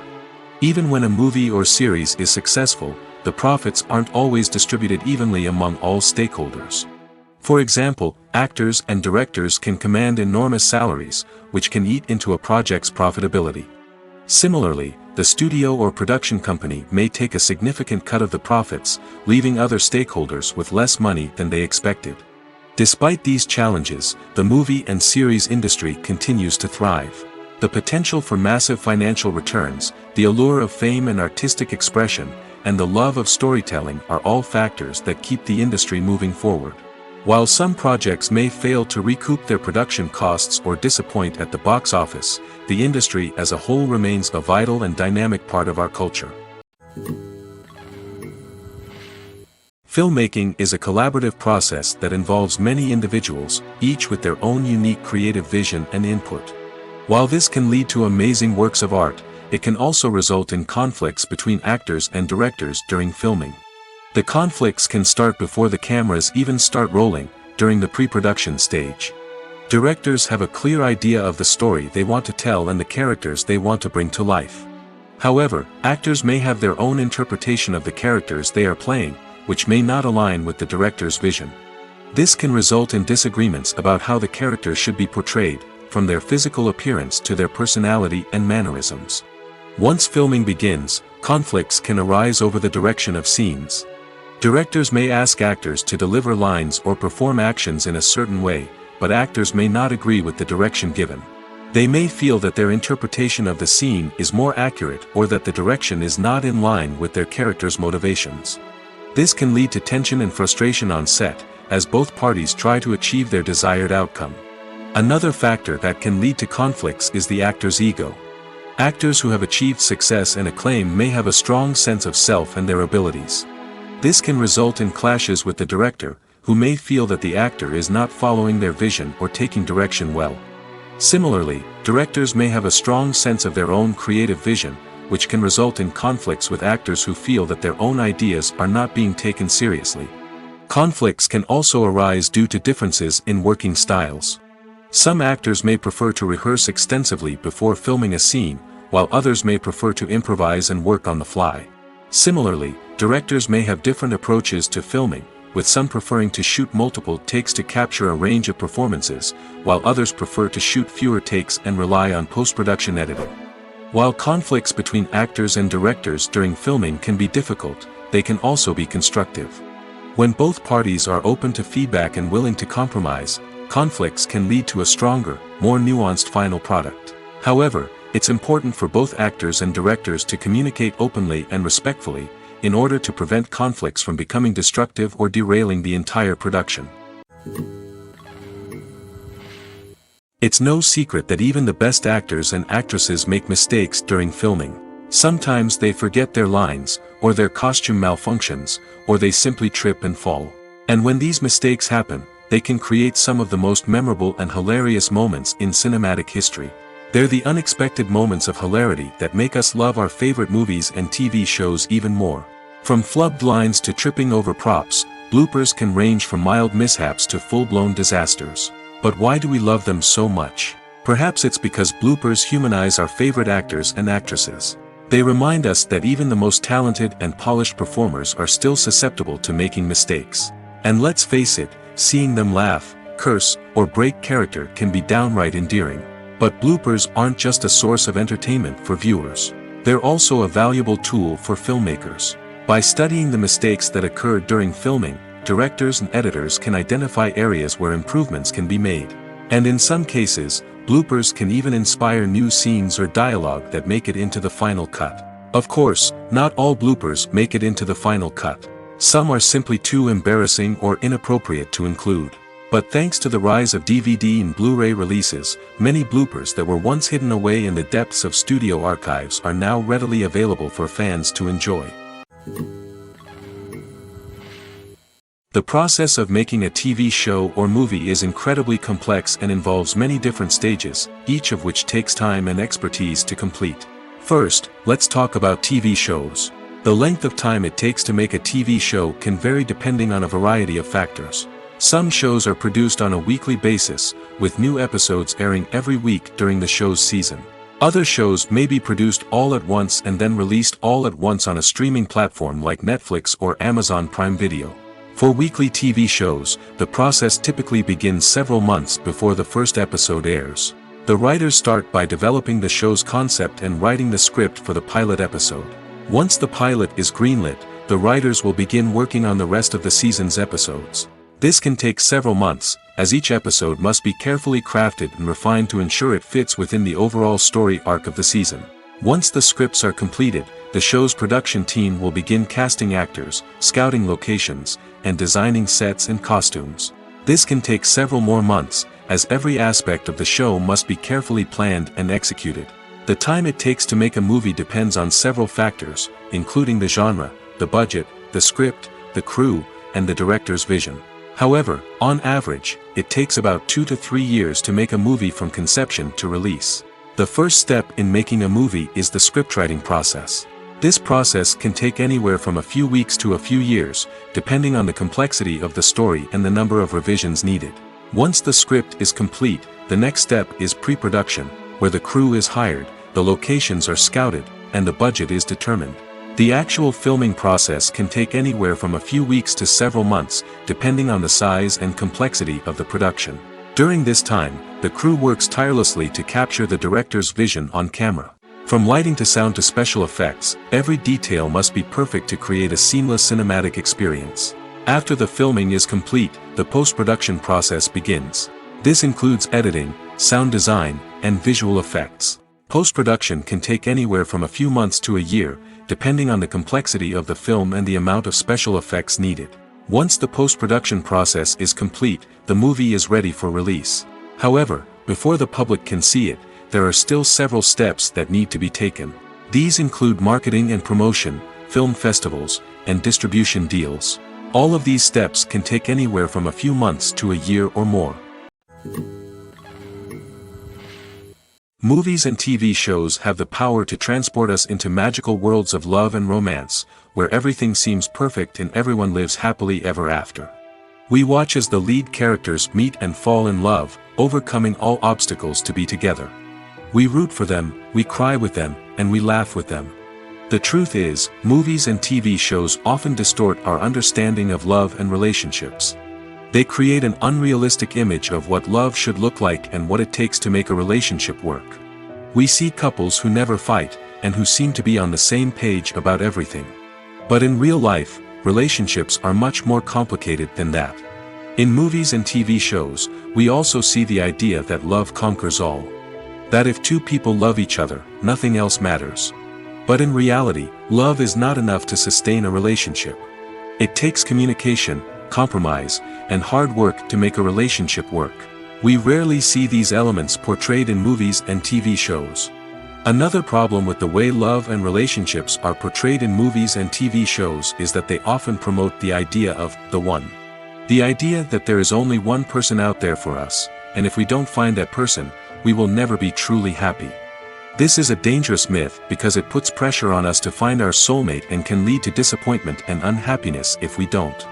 Even when a movie or series is successful, the profits aren't always distributed evenly among all stakeholders. For example, actors and directors can command enormous salaries, which can eat into a project's profitability. Similarly, the studio or production company may take a significant cut of the profits, leaving other stakeholders with less money than they expected. Despite these challenges, the movie and series industry continues to thrive. The potential for massive financial returns, the allure of fame and artistic expression, and the love of storytelling are all factors that keep the industry moving forward. While some projects may fail to recoup their production costs or disappoint at the box office, the industry as a whole remains a vital and dynamic part of our culture. Filmmaking is a collaborative process that involves many individuals, each with their own unique creative vision and input. While this can lead to amazing works of art, it can also result in conflicts between actors and directors during filming. The conflicts can start before the cameras even start rolling, during the pre-production stage. Directors have a clear idea of the story they want to tell and the characters they want to bring to life. However, actors may have their own interpretation of the characters they are playing, which may not align with the director's vision. This can result in disagreements about how the characters should be portrayed, from their physical appearance to their personality and mannerisms. Once filming begins, conflicts can arise over the direction of scenes. Directors may ask actors to deliver lines or perform actions in a certain way, but actors may not agree with the direction given. They may feel that their interpretation of the scene is more accurate or that the direction is not in line with their character's motivations. This can lead to tension and frustration on set, as both parties try to achieve their desired outcome. Another factor that can lead to conflicts is the actor's ego. Actors who have achieved success and acclaim may have a strong sense of self and their abilities. This can result in clashes with the director, who may feel that the actor is not following their vision or taking direction well. Similarly, directors may have a strong sense of their own creative vision, which can result in conflicts with actors who feel that their own ideas are not being taken seriously. Conflicts can also arise due to differences in working styles. Some actors may prefer to rehearse extensively before filming a scene, while others may prefer to improvise and work on the fly. Similarly, directors may have different approaches to filming, with some preferring to shoot multiple takes to capture a range of performances, while others prefer to shoot fewer takes and rely on post-production editing. While conflicts between actors and directors during filming can be difficult, they can also be constructive. When both parties are open to feedback and willing to compromise, conflicts can lead to a stronger, more nuanced final product. However, it's important for both actors and directors to communicate openly and respectfully, in order to prevent conflicts from becoming destructive or derailing the entire production. It's no secret that even the best actors and actresses make mistakes during filming. Sometimes they forget their lines, or their costume malfunctions, or they simply trip and fall. And when these mistakes happen, they can create some of the most memorable and hilarious moments in cinematic history. They're the unexpected moments of hilarity that make us love our favorite movies and TV shows even more. From flubbed lines to tripping over props, bloopers can range from mild mishaps to full-blown disasters. But why do we love them so much? Perhaps it's because bloopers humanize our favorite actors and actresses. They remind us that even the most talented and polished performers are still susceptible to making mistakes. And let's face it, seeing them laugh, curse, or break character can be downright endearing. But bloopers aren't just a source of entertainment for viewers. They're also a valuable tool for filmmakers. By studying the mistakes that occur during filming, directors and editors can identify areas where improvements can be made. And in some cases, bloopers can even inspire new scenes or dialogue that make it into the final cut. Of course, not all bloopers make it into the final cut. Some are simply too embarrassing or inappropriate to include. But thanks to the rise of DVD and Blu-ray releases, many bloopers that were once hidden away in the depths of studio archives are now readily available for fans to enjoy. The process of making a TV show or movie is incredibly complex and involves many different stages, each of which takes time and expertise to complete. First, let's talk about TV shows. The length of time it takes to make a TV show can vary depending on a variety of factors. Some shows are produced on a weekly basis, with new episodes airing every week during the show's season. Other shows may be produced all at once and then released all at once on a streaming platform like Netflix or Amazon Prime Video. For weekly TV shows, the process typically begins several months before the first episode airs. The writers start by developing the show's concept and writing the script for the pilot episode. Once the pilot is greenlit, the writers will begin working on the rest of the season's episodes. This can take several months, as each episode must be carefully crafted and refined to ensure it fits within the overall story arc of the season. Once the scripts are completed, the show's production team will begin casting actors, scouting locations, and designing sets and costumes. This can take several more months, as every aspect of the show must be carefully planned and executed. The time it takes to make a movie depends on several factors, including the genre, the budget, the script, the crew, and the director's vision. However, on average, it takes about 2 to 3 years to make a movie from conception to release. The first step in making a movie is the scriptwriting process. This process can take anywhere from a few weeks to a few years, depending on the complexity of the story and the number of revisions needed. Once the script is complete, the next step is pre-production, where the crew is hired, the locations are scouted, and the budget is determined. The actual filming process can take anywhere from a few weeks to several months, depending on the size and complexity of the production. During this time, the crew works tirelessly to capture the director's vision on camera. From lighting to sound to special effects, every detail must be perfect to create a seamless cinematic experience. After the filming is complete, the post-production process begins. This includes editing, sound design, and visual effects. Post-production can take anywhere from a few months to a year, depending on the complexity of the film and the amount of special effects needed. Once the post-production process is complete, the movie is ready for release. However, before the public can see it, there are still several steps that need to be taken. These include marketing and promotion, film festivals, and distribution deals. All of these steps can take anywhere from a few months to a year or more. Movies and TV shows have the power to transport us into magical worlds of love and romance, where everything seems perfect and everyone lives happily ever after. We watch as the lead characters meet and fall in love, overcoming all obstacles to be together. We root for them, we cry with them, and we laugh with them. The truth is, movies and TV shows often distort our understanding of love and relationships. They create an unrealistic image of what love should look like and what it takes to make a relationship work. We see couples who never fight, and who seem to be on the same page about everything. But in real life, relationships are much more complicated than that. In movies and TV shows, we also see the idea that love conquers all. That if two people love each other, nothing else matters. But in reality, love is not enough to sustain a relationship. It takes communication, compromise, and hard work to make a relationship work. We rarely see these elements portrayed in movies and TV shows. Another problem with the way love and relationships are portrayed in movies and TV shows is that they often promote the idea of the one. The idea that there is only one person out there for us, and if we don't find that person, we will never be truly happy. This is a dangerous myth because it puts pressure on us to find our soulmate and can lead to disappointment and unhappiness if we don't.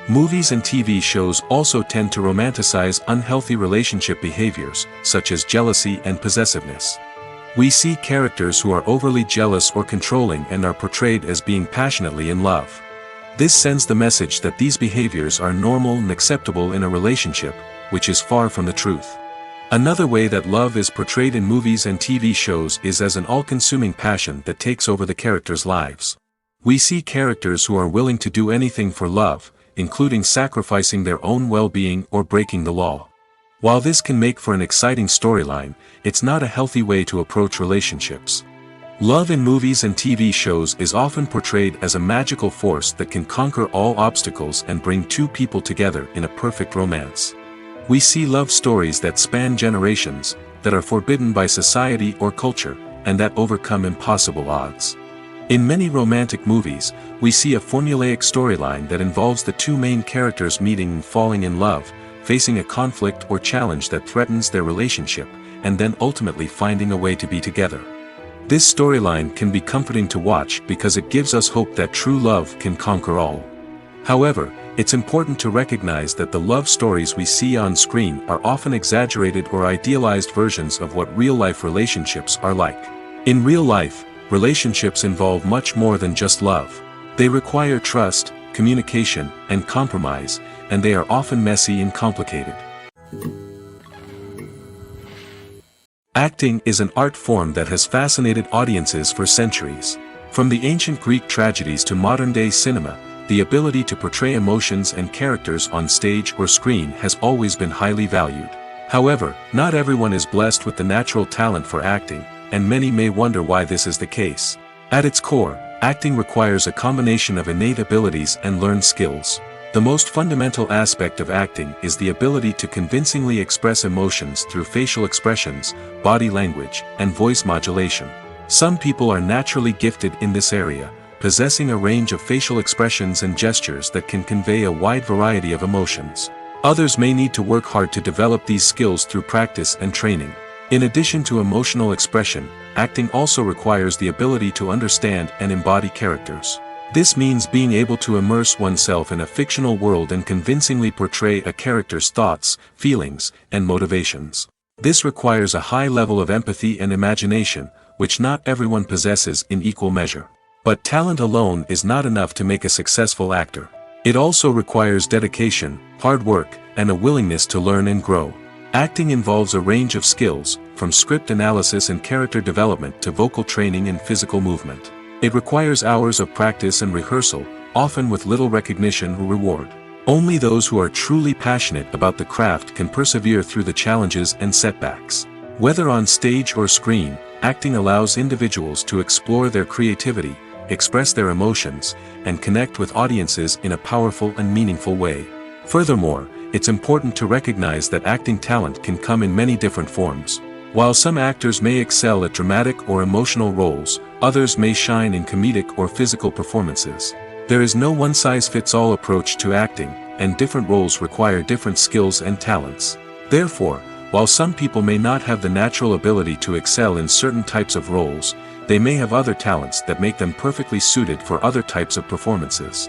Movies and TV shows also tend to romanticize unhealthy relationship behaviors, such as jealousy and possessiveness. We see characters who are overly jealous or controlling and are portrayed as being passionately in love. This sends the message that these behaviors are normal and acceptable in a relationship, which is far from the truth. Another way that love is portrayed in movies and TV shows is as an all-consuming passion that takes over the characters' lives. We see characters who are willing to do anything for love, including sacrificing their own well-being or breaking the law. While this can make for an exciting storyline, it's not a healthy way to approach relationships. Love in movies and TV shows is often portrayed as a magical force that can conquer all obstacles and bring two people together in a perfect romance. We see love stories that span generations, that are forbidden by society or culture, and that overcome impossible odds. In many romantic movies, we see a formulaic storyline that involves the two main characters meeting and falling in love, facing a conflict or challenge that threatens their relationship, and then ultimately finding a way to be together. This storyline can be comforting to watch because it gives us hope that true love can conquer all. However, it's important to recognize that the love stories we see on screen are often exaggerated or idealized versions of what real-life relationships are like. In real life, relationships involve much more than just love. They require trust, communication, and compromise, and they are often messy and complicated. Acting is an art form that has fascinated audiences for centuries. From the ancient Greek tragedies to modern-day cinema, the ability to portray emotions and characters on stage or screen has always been highly valued. However, not everyone is blessed with the natural talent for acting, and many may wonder why this is the case. At its core, acting requires a combination of innate abilities and learned skills. The most fundamental aspect of acting is the ability to convincingly express emotions through facial expressions, body language, and voice modulation. Some people are naturally gifted in this area, possessing a range of facial expressions and gestures that can convey a wide variety of emotions. Others may need to work hard to develop these skills through practice and training. In addition to emotional expression, acting also requires the ability to understand and embody characters. This means being able to immerse oneself in a fictional world and convincingly portray a character's thoughts, feelings, and motivations. This requires a high level of empathy and imagination, which not everyone possesses in equal measure. But talent alone is not enough to make a successful actor. It also requires dedication, hard work, and a willingness to learn and grow. Acting involves a range of skills, from script analysis and character development to vocal training and physical movement. It requires hours of practice and rehearsal, often with little recognition or reward. Only those who are truly passionate about the craft can persevere through the challenges and setbacks. Whether on stage or screen, acting allows individuals to explore their creativity, express their emotions, and connect with audiences in a powerful and meaningful way. Furthermore, it's important to recognize that acting talent can come in many different forms. While some actors may excel at dramatic or emotional roles, others may shine in comedic or physical performances. There is no one-size-fits-all approach to acting, and different roles require different skills and talents. Therefore, while some people may not have the natural ability to excel in certain types of roles, they may have other talents that make them perfectly suited for other types of performances.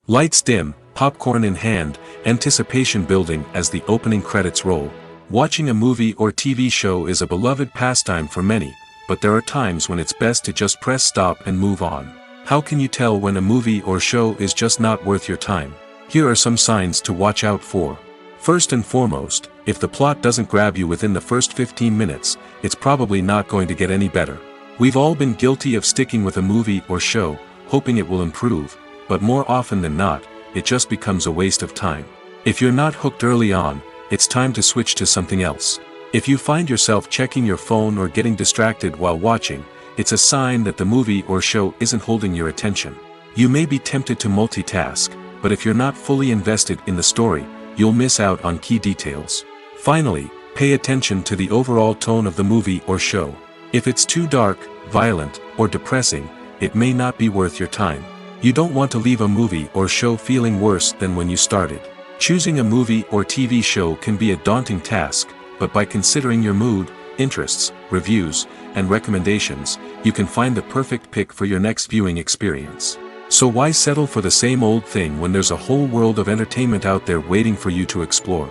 Lights dim, popcorn in hand, anticipation building as the opening credits roll. Watching a movie or TV show is a beloved pastime for many, but there are times when it's best to just press stop and move on. How can you tell when a movie or show is just not worth your time? Here are some signs to watch out for. First and foremost, if the plot doesn't grab you within the first 15 minutes, it's probably not going to get any better. We've all been guilty of sticking with a movie or show, hoping it will improve, but more often than not, it just becomes a waste of time. If you're not hooked early on, it's time to switch to something else. If you find yourself checking your phone or getting distracted while watching, it's a sign that the movie or show isn't holding your attention. You may be tempted to multitask, but if you're not fully invested in the story, you'll miss out on key details. Finally, pay attention to the overall tone of the movie or show. If it's too dark, violent, or depressing, it may not be worth your time. You don't want to leave a movie or show feeling worse than when you started. Choosing a movie or TV show can be a daunting task, but by considering your mood, interests, reviews, and recommendations, you can find the perfect pick for your next viewing experience. So why settle for the same old thing when there's a whole world of entertainment out there waiting for you to explore?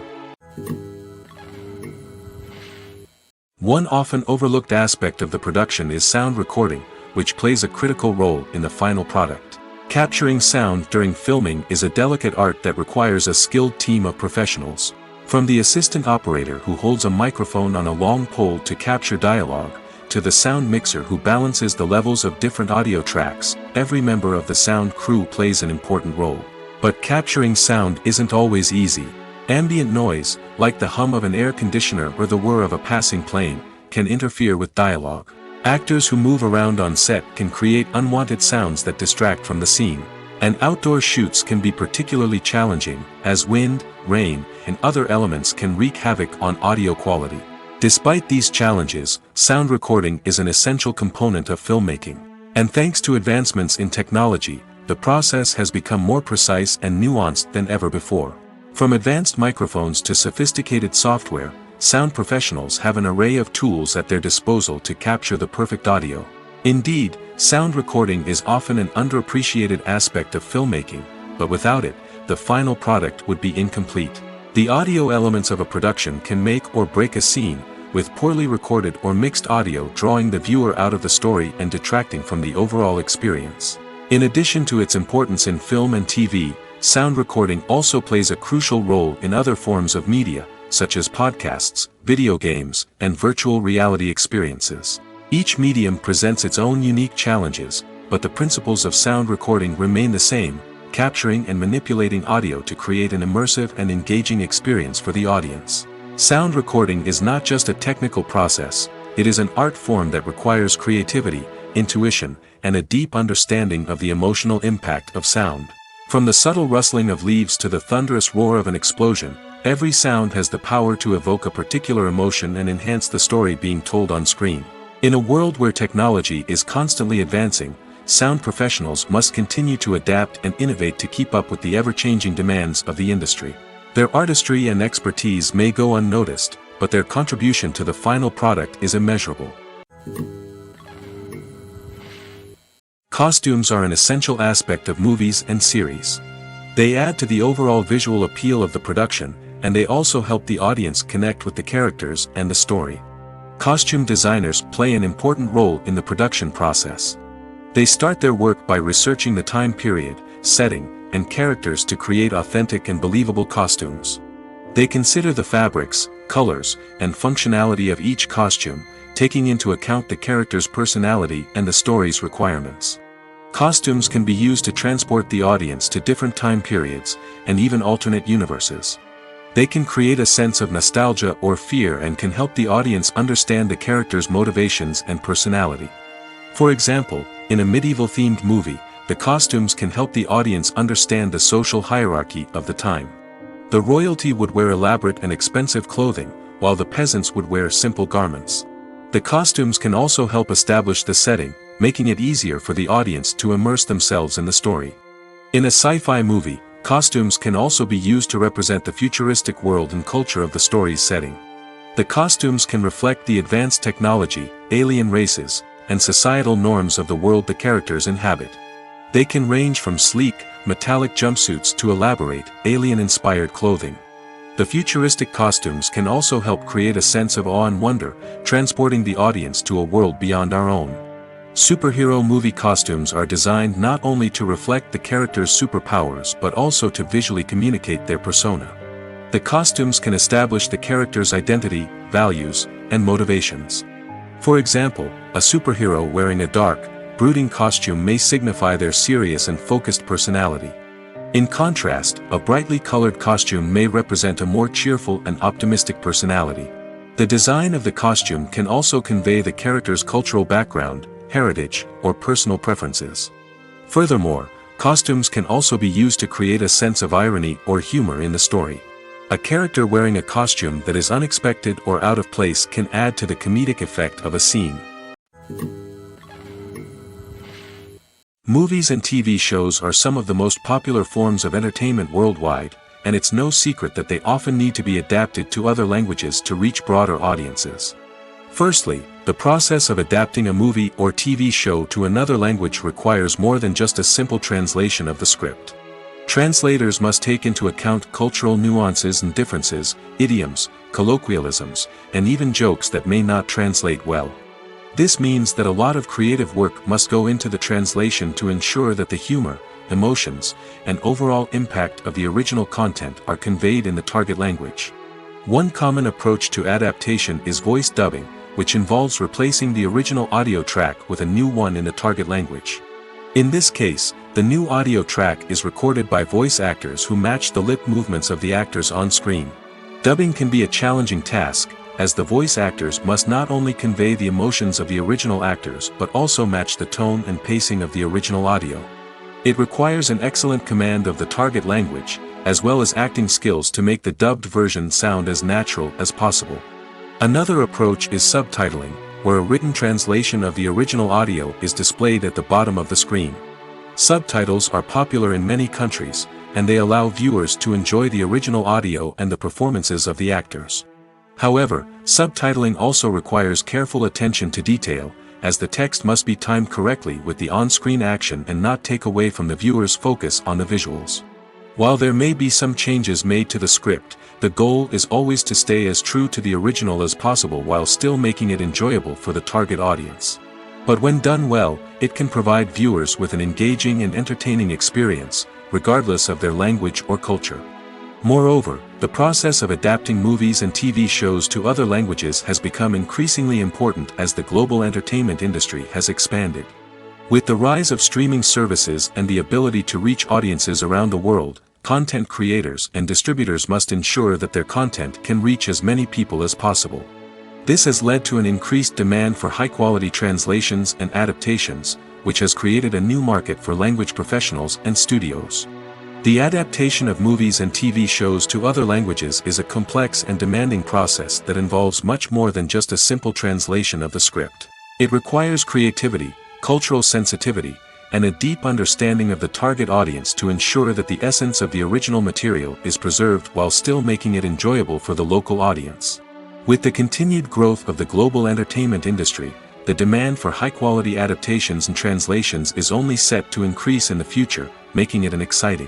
One often overlooked aspect of the production is sound recording, which plays a critical role in the final product. Capturing sound during filming is a delicate art that requires a skilled team of professionals. From the assistant operator who holds a microphone on a long pole to capture dialogue, to the sound mixer who balances the levels of different audio tracks, every member of the sound crew plays an important role. But capturing sound isn't always easy. Ambient noise, like the hum of an air conditioner or the whir of a passing plane, can interfere with dialogue. Actors who move around on set can create unwanted sounds that distract from the scene. And outdoor shoots can be particularly challenging, as wind, rain, and other elements can wreak havoc on audio quality. Despite these challenges, sound recording is an essential component of filmmaking. And thanks to advancements in technology, the process has become more precise and nuanced than ever before. From advanced microphones to sophisticated software, sound professionals have an array of tools at their disposal to capture the perfect audio. Indeed, sound recording is often an underappreciated aspect of filmmaking, but without it, the final product would be incomplete. The audio elements of a production can make or break a scene, with poorly recorded or mixed audio drawing the viewer out of the story and detracting from the overall experience. In addition to its importance in film and TV, sound recording also plays a crucial role in other forms of media, such as podcasts, video games, and virtual reality experiences. Each medium presents its own unique challenges, but the principles of sound recording remain the same, capturing and manipulating audio to create an immersive and engaging experience for the audience. Sound recording is not just a technical process, it is an art form that requires creativity, intuition, and a deep understanding of the emotional impact of sound. From the subtle rustling of leaves to the thunderous roar of an explosion, every sound has the power to evoke a particular emotion and enhance the story being told on screen. In a world where technology is constantly advancing, sound professionals must continue to adapt and innovate to keep up with the ever-changing demands of the industry. Their artistry and expertise may go unnoticed, but their contribution to the final product is immeasurable. Costumes are an essential aspect of movies and series. They add to the overall visual appeal of the production, and they also help the audience connect with the characters and the story. Costume designers play an important role in the production process. They start their work by researching the time period, setting, and characters to create authentic and believable costumes. They consider the fabrics, colors, and functionality of each costume, taking into account the character's personality and the story's requirements. Costumes can be used to transport the audience to different time periods, and even alternate universes. They can create a sense of nostalgia or fear and can help the audience understand the character's motivations and personality. For example, in a medieval-themed movie, the costumes can help the audience understand the social hierarchy of the time. The royalty would wear elaborate and expensive clothing, while the peasants would wear simple garments. The costumes can also help establish the setting, making it easier for the audience to immerse themselves in the story. In a sci-fi movie, costumes can also be used to represent the futuristic world and culture of the story's setting. The costumes can reflect the advanced technology, alien races, and societal norms of the world the characters inhabit. They can range from sleek, metallic jumpsuits to elaborate, alien-inspired clothing. The futuristic costumes can also help create a sense of awe and wonder, transporting the audience to a world beyond our own. Superhero movie costumes are designed not only to reflect the character's superpowers but also to visually communicate their persona. The costumes can establish the character's identity, values, and motivations. For example, a superhero wearing a dark, brooding costume may signify their serious and focused personality. In contrast, a brightly colored costume may represent a more cheerful and optimistic personality. The design of the costume can also convey the character's cultural background, heritage, or personal preferences. Furthermore, costumes can also be used to create a sense of irony or humor in the story. A character wearing a costume that is unexpected or out of place can add to the comedic effect of a scene. Movies and TV shows are some of the most popular forms of entertainment worldwide, and it's no secret that they often need to be adapted to other languages to reach broader audiences. Firstly, the process of adapting a movie or TV show to another language requires more than just a simple translation of the script. Translators must take into account cultural nuances and differences, idioms, colloquialisms, and even jokes that may not translate well. This means that a lot of creative work must go into the translation to ensure that the humor, emotions, and overall impact of the original content are conveyed in the target language. One common approach to adaptation is voice dubbing, which involves replacing the original audio track with a new one in the target language. In this case, the new audio track is recorded by voice actors who match the lip movements of the actors on screen. Dubbing can be a challenging task, as the voice actors must not only convey the emotions of the original actors but also match the tone and pacing of the original audio. It requires an excellent command of the target language, as well as acting skills to make the dubbed version sound as natural as possible. Another approach is subtitling, where a written translation of the original audio is displayed at the bottom of the screen. Subtitles are popular in many countries, and they allow viewers to enjoy the original audio and the performances of the actors. However, subtitling also requires careful attention to detail, as the text must be timed correctly with the on-screen action and not take away from the viewer's focus on the visuals. While there may be some changes made to the script, the goal is always to stay as true to the original as possible while still making it enjoyable for the target audience. But when done well, it can provide viewers with an engaging and entertaining experience, regardless of their language or culture. Moreover, The process of adapting movies and TV shows to other languages has become increasingly important as the global entertainment industry has expanded. With the rise of streaming services and the ability to reach audiences around the world, content creators and distributors must ensure that their content can reach as many people as possible. This has led to an increased demand for high-quality translations and adaptations, which has created a new market for language professionals and studios. The adaptation of movies and TV shows to other languages is a complex and demanding process that involves much more than just a simple translation of the script. It requires creativity, cultural sensitivity, and a deep understanding of the target audience to ensure that the essence of the original material is preserved while still making it enjoyable for the local audience. With the continued growth of the global entertainment industry, the demand for high-quality adaptations and translations is only set to increase in the future, making it exciting.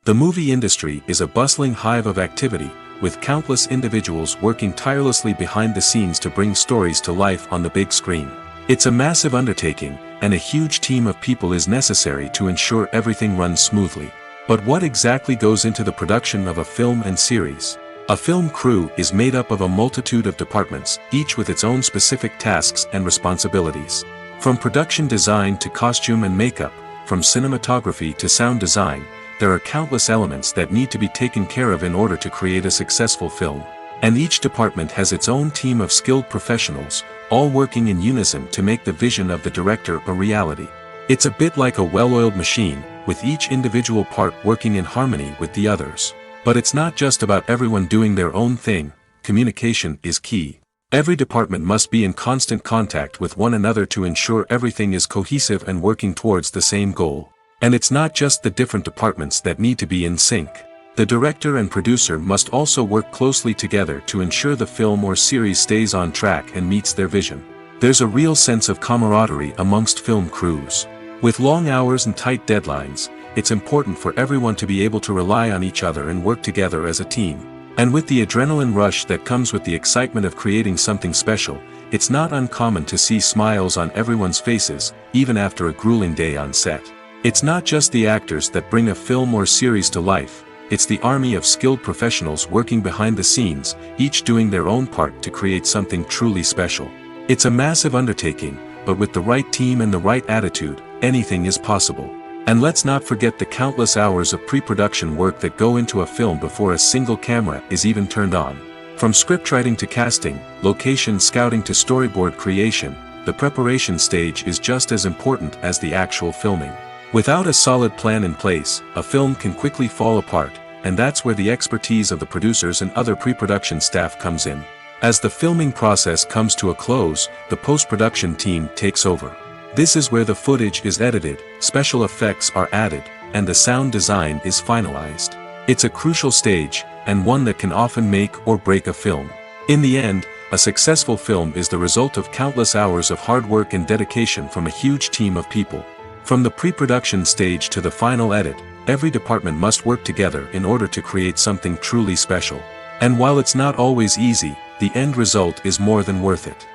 The movie industry is a bustling hive of activity, with countless individuals working tirelessly behind the scenes to bring stories to life on the big screen. It's a massive undertaking, and a huge team of people is necessary to ensure everything runs smoothly. But what exactly goes into the production of a film and series? A film crew is made up of a multitude of departments, each with its own specific tasks and responsibilities. From production design to costume and makeup, from cinematography to sound design, there are countless elements that need to be taken care of in order to create a successful film. And each department has its own team of skilled professionals, all working in unison to make the vision of the director a reality. It's a bit like a well-oiled machine, with each individual part working in harmony with the others. But it's not just about everyone doing their own thing. Communication is key. Every department must be in constant contact with one another to ensure everything is cohesive and working towards the same goal. And it's not just the different departments that need to be in sync. The director and producer must also work closely together to ensure the film or series stays on track and meets their vision. There's a real sense of camaraderie amongst film crews. With long hours and tight deadlines, it's important for everyone to be able to rely on each other and work together as a team. And with the adrenaline rush that comes with the excitement of creating something special, it's not uncommon to see smiles on everyone's faces, even after a grueling day on set. It's not just the actors that bring a film or series to life, it's the army of skilled professionals working behind the scenes, each doing their own part to create something truly special. It's a massive undertaking, but with the right team and the right attitude, anything is possible. And let's not forget the countless hours of pre-production work that go into a film before a single camera is even turned on. From scriptwriting to casting, location scouting to storyboard creation, the preparation stage is just as important as the actual filming. Without a solid plan in place, a film can quickly fall apart, and that's where the expertise of the producers and other pre-production staff comes in. As the filming process comes to a close, the post-production team takes over. This is where the footage is edited, special effects are added, and the sound design is finalized. It's a crucial stage, and one that can often make or break a film. In the end, a successful film is the result of countless hours of hard work and dedication from a huge team of people. From the pre-production stage to the final edit, every department must work together in order to create something truly special. And while it's not always easy, the end result is more than worth it.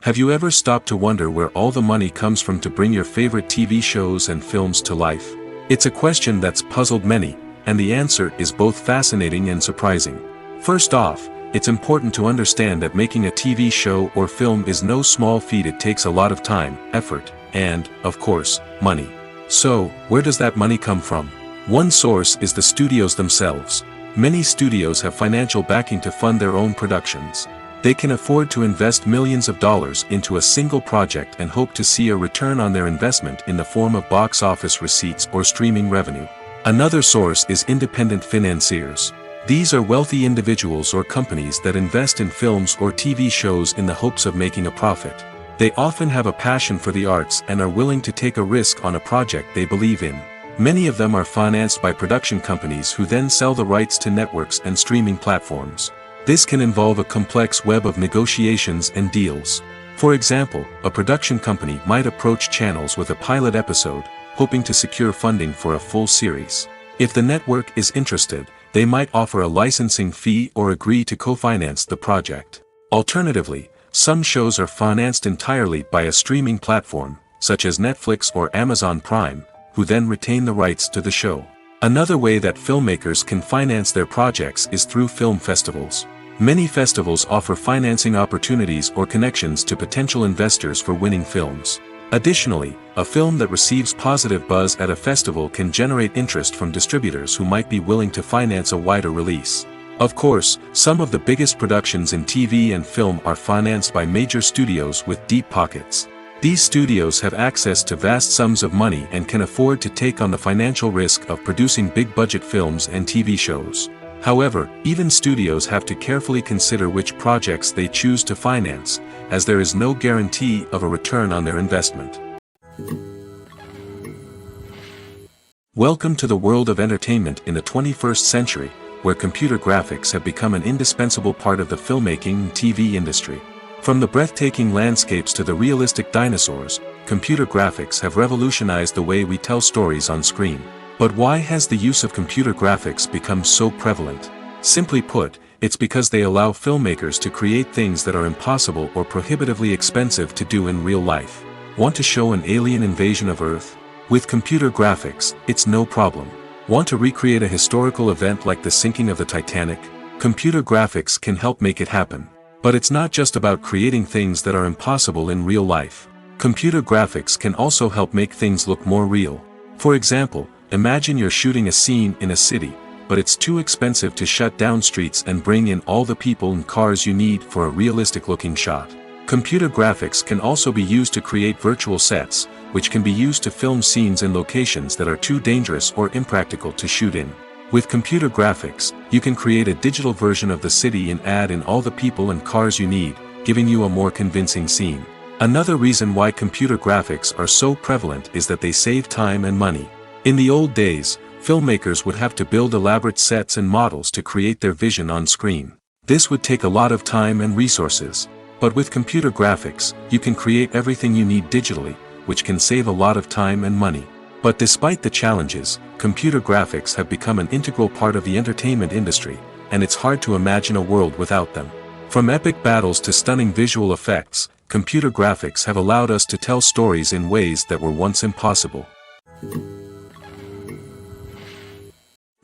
Have you ever stopped to wonder where all the money comes from to bring your favorite TV shows and films to life? It's a question that's puzzled many, and the answer is both fascinating and surprising. First off, it's important to understand that making a TV show or film is no small feat. It takes a lot of time, effort, and, of course, money. So, where does that money come from? One source is the studios themselves. Many studios have financial backing to fund their own productions. They can afford to invest millions of dollars into a single project and hope to see a return on their investment in the form of box office receipts or streaming revenue. Another source is independent financiers. These are wealthy individuals or companies that invest in films or TV shows in the hopes of making a profit. They often have a passion for the arts and are willing to take a risk on a project they believe in. Many of them are financed by production companies who then sell the rights to networks and streaming platforms. This can involve a complex web of negotiations and deals. For example, a production company might approach channels with a pilot episode, hoping to secure funding for a full series. If the network is interested, they might offer a licensing fee or agree to co-finance the project. Alternatively, some shows are financed entirely by a streaming platform, such as Netflix or Amazon Prime, who then retain the rights to the show. Another way that filmmakers can finance their projects is through film festivals. Many festivals offer financing opportunities or connections to potential investors for winning films. Additionally, a film that receives positive buzz at a festival can generate interest from distributors who might be willing to finance a wider release. Of course, some of the biggest productions in TV and film are financed by major studios with deep pockets. These studios have access to vast sums of money and can afford to take on the financial risk of producing big-budget films and TV shows. However, even studios have to carefully consider which projects they choose to finance, as there is no guarantee of a return on their investment. Welcome to the world of entertainment in the 21st century, where computer graphics have become an indispensable part of the filmmaking and TV industry. From the breathtaking landscapes to the realistic dinosaurs, computer graphics have revolutionized the way we tell stories on screen. But why has the use of computer graphics become so prevalent? Simply put, it's because they allow filmmakers to create things that are impossible or prohibitively expensive to do in real life. Want to show an alien invasion of Earth? With computer graphics, it's no problem. Want to recreate a historical event like the sinking of the Titanic? Computer graphics can help make it happen. But it's not just about creating things that are impossible in real life. Computer graphics can also help make things look more real. For example, imagine you're shooting a scene in a city, but it's too expensive to shut down streets and bring in all the people and cars you need for a realistic-looking shot. Computer graphics can also be used to create virtual sets, which can be used to film scenes in locations that are too dangerous or impractical to shoot in. With computer graphics, you can create a digital version of the city and add in all the people and cars you need, giving you a more convincing scene. Another reason why computer graphics are so prevalent is that they save time and money. In the old days, filmmakers would have to build elaborate sets and models to create their vision on screen. This would take a lot of time and resources. But with computer graphics, you can create everything you need digitally, which can save a lot of time and money. But despite the challenges, computer graphics have become an integral part of the entertainment industry, and it's hard to imagine a world without them. From epic battles to stunning visual effects, computer graphics have allowed us to tell stories in ways that were once impossible.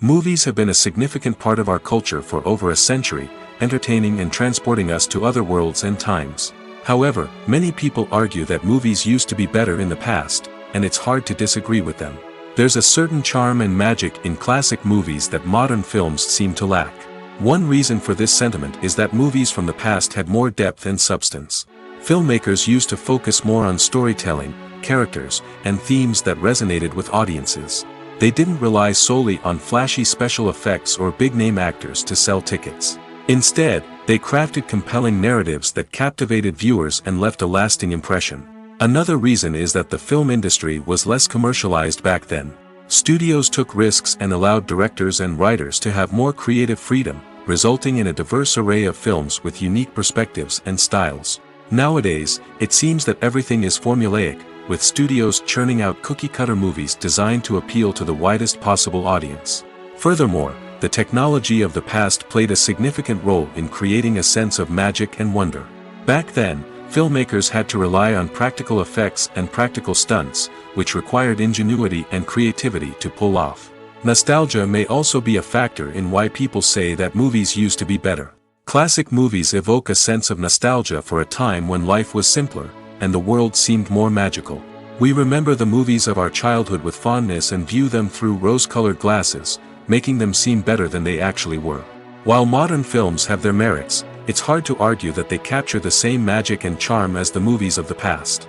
Movies have been a significant part of our culture for over a century, entertaining and transporting us to other worlds and times. However, many people argue that movies used to be better in the past, and it's hard to disagree with them. There's a certain charm and magic in classic movies that modern films seem to lack. One reason for this sentiment is that movies from the past had more depth and substance. Filmmakers used to focus more on storytelling, characters, and themes that resonated with audiences. They didn't rely solely on flashy special effects or big-name actors to sell tickets. Instead, they crafted compelling narratives that captivated viewers and left a lasting impression. Another reason is that the film industry was less commercialized back then. Studios took risks and allowed directors and writers to have more creative freedom, resulting in a diverse array of films with unique perspectives and styles. Nowadays, it seems that everything is formulaic, with studios churning out cookie-cutter movies designed to appeal to the widest possible audience. Furthermore, the technology of the past played a significant role in creating a sense of magic and wonder. Back then, filmmakers had to rely on practical effects and practical stunts, which required ingenuity and creativity to pull off. Nostalgia may also be a factor in why people say that movies used to be better. Classic movies evoke a sense of nostalgia for a time when life was simpler, and the world seemed more magical. We remember the movies of our childhood with fondness and view them through rose-colored glasses, making them seem better than they actually were. While modern films have their merits, it's hard to argue that they capture the same magic and charm as the movies of the past.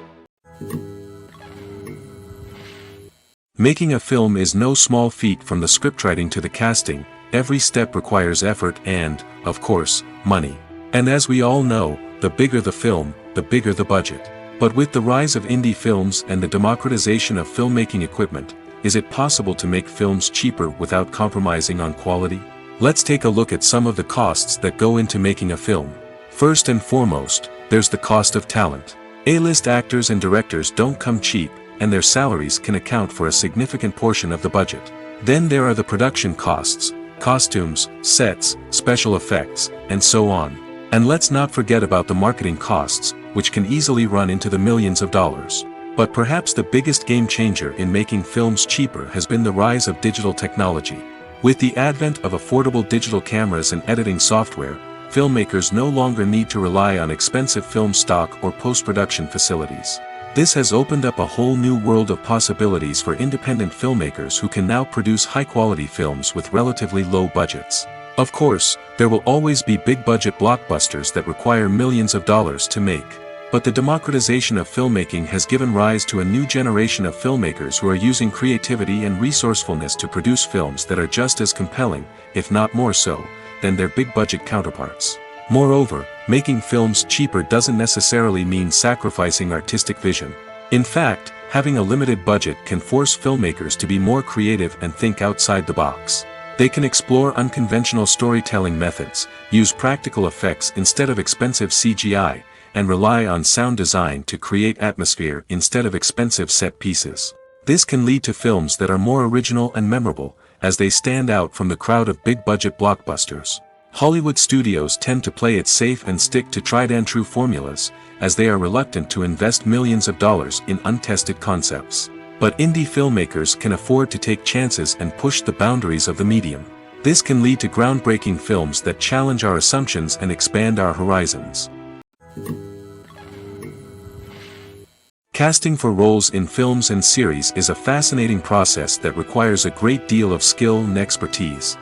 Making a film is no small feat. From the scriptwriting to the casting, every step requires effort and, of course, money. And as we all know, the bigger the film, the bigger the budget. But with the rise of indie films and the democratization of filmmaking equipment, is it possible to make films cheaper without compromising on quality? Let's take a look at some of the costs that go into making a film. First and foremost, there's the cost of talent. A-list actors and directors don't come cheap, and their salaries can account for a significant portion of the budget. Then there are the production costs, costumes, sets, special effects, and so on. And let's not forget about the marketing costs, which can easily run into the millions of dollars. But perhaps the biggest game changer in making films cheaper has been the rise of digital technology. With the advent of affordable digital cameras and editing software, filmmakers no longer need to rely on expensive film stock or post-production facilities. This has opened up a whole new world of possibilities for independent filmmakers who can now produce high-quality films with relatively low budgets. Of course, there will always be big-budget blockbusters that require millions of dollars to make. But the democratization of filmmaking has given rise to a new generation of filmmakers who are using creativity and resourcefulness to produce films that are just as compelling, if not more so, than their big-budget counterparts. Moreover, making films cheaper doesn't necessarily mean sacrificing artistic vision. In fact, having a limited budget can force filmmakers to be more creative and think outside the box. They can explore unconventional storytelling methods, use practical effects instead of expensive CGI, and rely on sound design to create atmosphere instead of expensive set pieces. This can lead to films that are more original and memorable, as they stand out from the crowd of big-budget blockbusters. Hollywood studios tend to play it safe and stick to tried-and-true formulas, as they are reluctant to invest millions of dollars in untested concepts. But indie filmmakers can afford to take chances and push the boundaries of the medium. This can lead to groundbreaking films that challenge our assumptions and expand our horizons. Casting for roles in films and series is a fascinating process that requires a great deal of skill and expertise.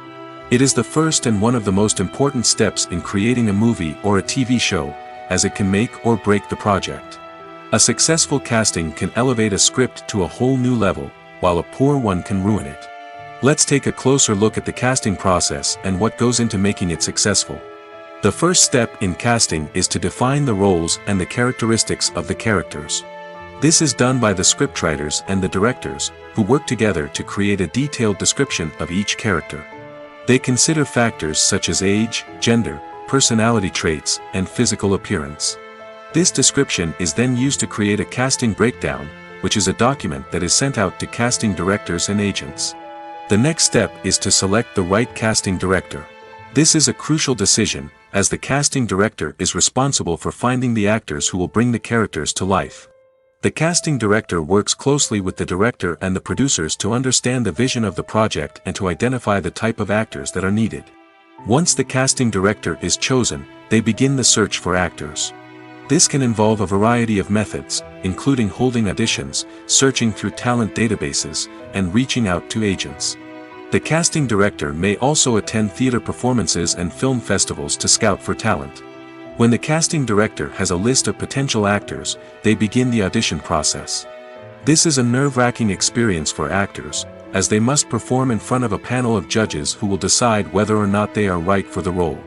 It is the first and one of the most important steps in creating a movie or a TV show, as it can make or break the project. A successful casting can elevate a script to a whole new level, while a poor one can ruin it. Let's take a closer look at the casting process and what goes into making it successful. The first step in casting is to define the roles and the characteristics of the characters. This is done by the scriptwriters and the directors, who work together to create a detailed description of each character. They consider factors such as age, gender, personality traits, and physical appearance. This description is then used to create a casting breakdown, which is a document that is sent out to casting directors and agents. The next step is to select the right casting director. This is a crucial decision, as the casting director is responsible for finding the actors who will bring the characters to life. The casting director works closely with the director and the producers to understand the vision of the project and to identify the type of actors that are needed. Once the casting director is chosen, they begin the search for actors. This can involve a variety of methods, including holding auditions, searching through talent databases, and reaching out to agents. The casting director may also attend theater performances and film festivals to scout for talent. When the casting director has a list of potential actors, they begin the audition process. This is a nerve-wracking experience for actors, as they must perform in front of a panel of judges who will decide whether or not they are right for the role.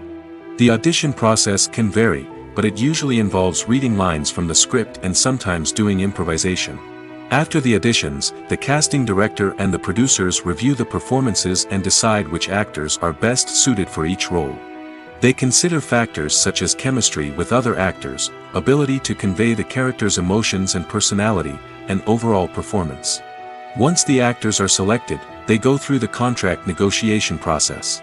The audition process can vary, but it usually involves reading lines from the script and sometimes doing improvisation. After the auditions, the casting director and the producers review the performances and decide which actors are best suited for each role. They consider factors such as chemistry with other actors, ability to convey the character's emotions and personality, and overall performance. Once the actors are selected, they go through the contract negotiation process.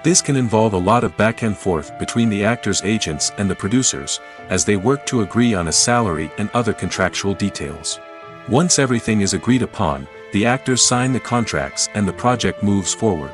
This can involve a lot of back and forth between the actors' agents and the producers, as they work to agree on a salary and other contractual details. Once everything is agreed upon, the actors sign the contracts and the project moves forward.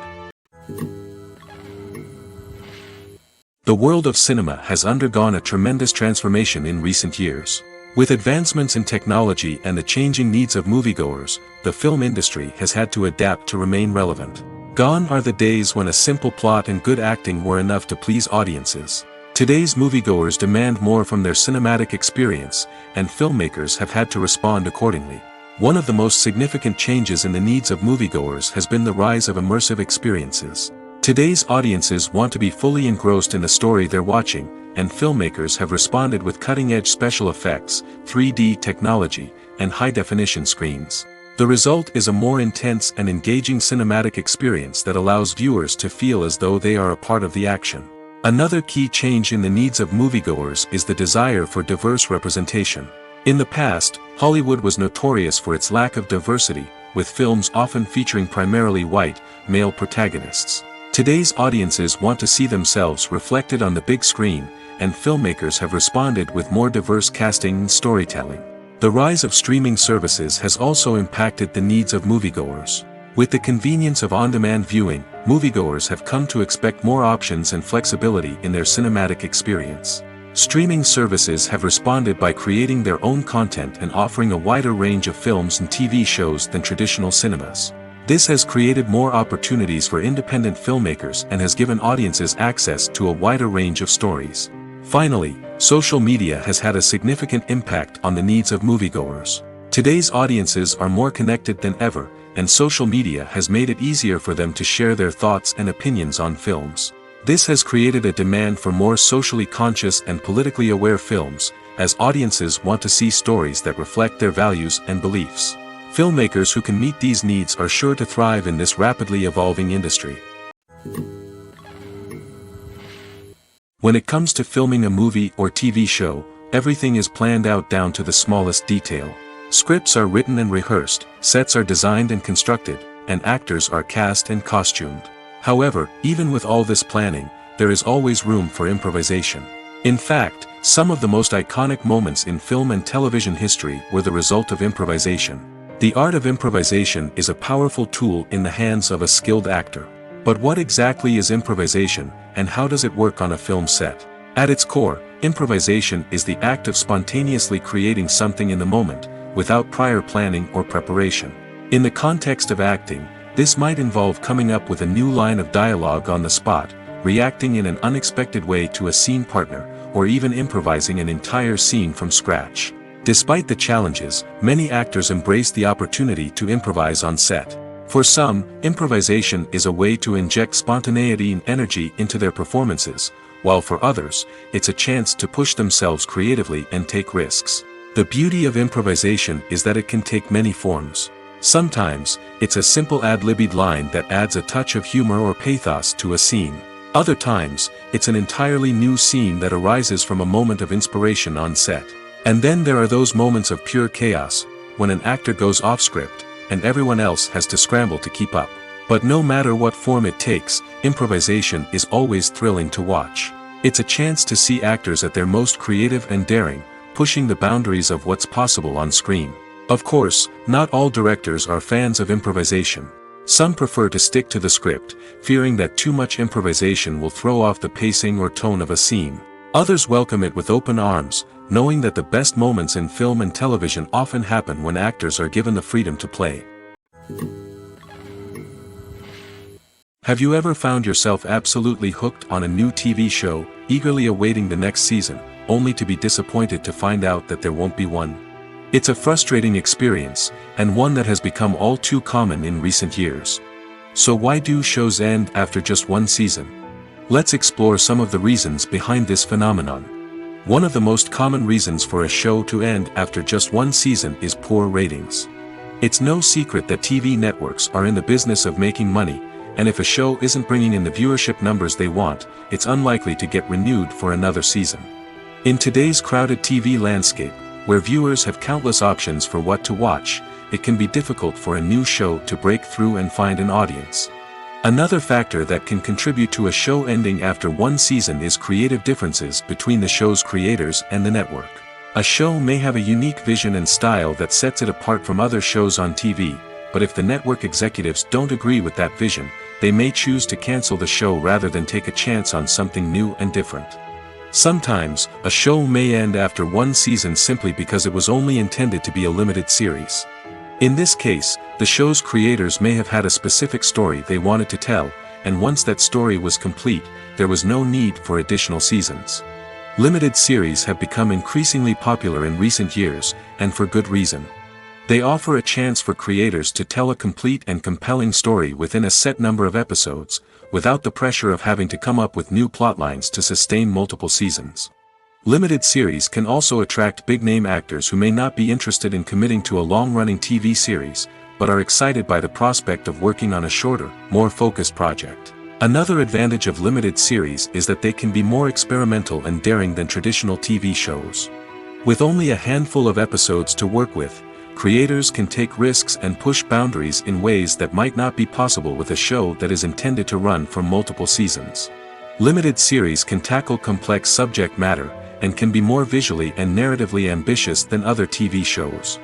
The world of cinema has undergone a tremendous transformation in recent years. With advancements in technology and the changing needs of moviegoers, the film industry has had to adapt to remain relevant. Gone are the days when a simple plot and good acting were enough to please audiences. Today's moviegoers demand more from their cinematic experience, and filmmakers have had to respond accordingly. One of the most significant changes in the needs of moviegoers has been the rise of immersive experiences. Today's audiences want to be fully engrossed in the story they're watching, and filmmakers have responded with cutting-edge special effects, 3D technology, and high-definition screens. The result is a more intense and engaging cinematic experience that allows viewers to feel as though they are a part of the action. Another key change in the needs of moviegoers is the desire for diverse representation. In the past, Hollywood was notorious for its lack of diversity, with films often featuring primarily white, male protagonists. Today's audiences want to see themselves reflected on the big screen, and filmmakers have responded with more diverse casting and storytelling. The rise of streaming services has also impacted the needs of moviegoers. With the convenience of on-demand viewing, moviegoers have come to expect more options and flexibility in their cinematic experience. Streaming services have responded by creating their own content and offering a wider range of films and TV shows than traditional cinemas. This has created more opportunities for independent filmmakers and has given audiences access to a wider range of stories. Finally, social media has had a significant impact on the needs of moviegoers. Today's audiences are more connected than ever, and social media has made it easier for them to share their thoughts and opinions on films. This has created a demand for more socially conscious and politically aware films, as audiences want to see stories that reflect their values and beliefs. Filmmakers who can meet these needs are sure to thrive in this rapidly evolving industry. When it comes to filming a movie or TV show, everything is planned out down to the smallest detail. Scripts are written and rehearsed, sets are designed and constructed, and actors are cast and costumed. However, even with all this planning, there is always room for improvisation. In fact, some of the most iconic moments in film and television history were the result of improvisation. The art of improvisation is a powerful tool in the hands of a skilled actor. But what exactly is improvisation, and how does it work on a film set? At its core, improvisation is the act of spontaneously creating something in the moment, without prior planning or preparation. In the context of acting, this might involve coming up with a new line of dialogue on the spot, reacting in an unexpected way to a scene partner, or even improvising an entire scene from scratch. Despite the challenges, many actors embrace the opportunity to improvise on set. For some, improvisation is a way to inject spontaneity and energy into their performances, while for others, it's a chance to push themselves creatively and take risks. The beauty of improvisation is that it can take many forms. Sometimes, it's a simple ad-libbed line that adds a touch of humor or pathos to a scene. Other times, it's an entirely new scene that arises from a moment of inspiration on set. And then there are those moments of pure chaos, when an actor goes off script, and everyone else has to scramble to keep up. But no matter what form it takes, improvisation is always thrilling to watch. It's a chance to see actors at their most creative and daring, pushing the boundaries of what's possible on screen. Of course, not all directors are fans of improvisation. Some prefer to stick to the script, fearing that too much improvisation will throw off the pacing or tone of a scene. Others welcome it with open arms, knowing that the best moments in film and television often happen when actors are given the freedom to play. Have you ever found yourself absolutely hooked on a new TV show, eagerly awaiting the next season, only to be disappointed to find out that there won't be one? It's a frustrating experience, and one that has become all too common in recent years. So why do shows end after just one season? Let's explore some of the reasons behind this phenomenon. One of the most common reasons for a show to end after just one season is poor ratings. It's no secret that TV networks are in the business of making money, and if a show isn't bringing in the viewership numbers they want, it's unlikely to get renewed for another season. In today's crowded TV landscape, where viewers have countless options for what to watch, it can be difficult for a new show to break through and find an audience. Another factor that can contribute to a show ending after one season is creative differences between the show's creators and the network. A show may have a unique vision and style that sets it apart from other shows on TV, but if the network executives don't agree with that vision, they may choose to cancel the show rather than take a chance on something new and different. Sometimes, a show may end after one season simply because it was only intended to be a limited series. In this case, the show's creators may have had a specific story they wanted to tell, and once that story was complete, there was no need for additional seasons. Limited series have become increasingly popular in recent years, and for good reason. They offer a chance for creators to tell a complete and compelling story within a set number of episodes, without the pressure of having to come up with new plotlines to sustain multiple seasons. Limited series can also attract big-name actors who may not be interested in committing to a long-running TV series, but are excited by the prospect of working on a shorter, more focused project. Another advantage of limited series is that they can be more experimental and daring than traditional TV shows. With only a handful of episodes to work with, creators can take risks and push boundaries in ways that might not be possible with a show that is intended to run for multiple seasons. Limited series can tackle complex subject matter, and can be more visually and narratively ambitious than other TV shows.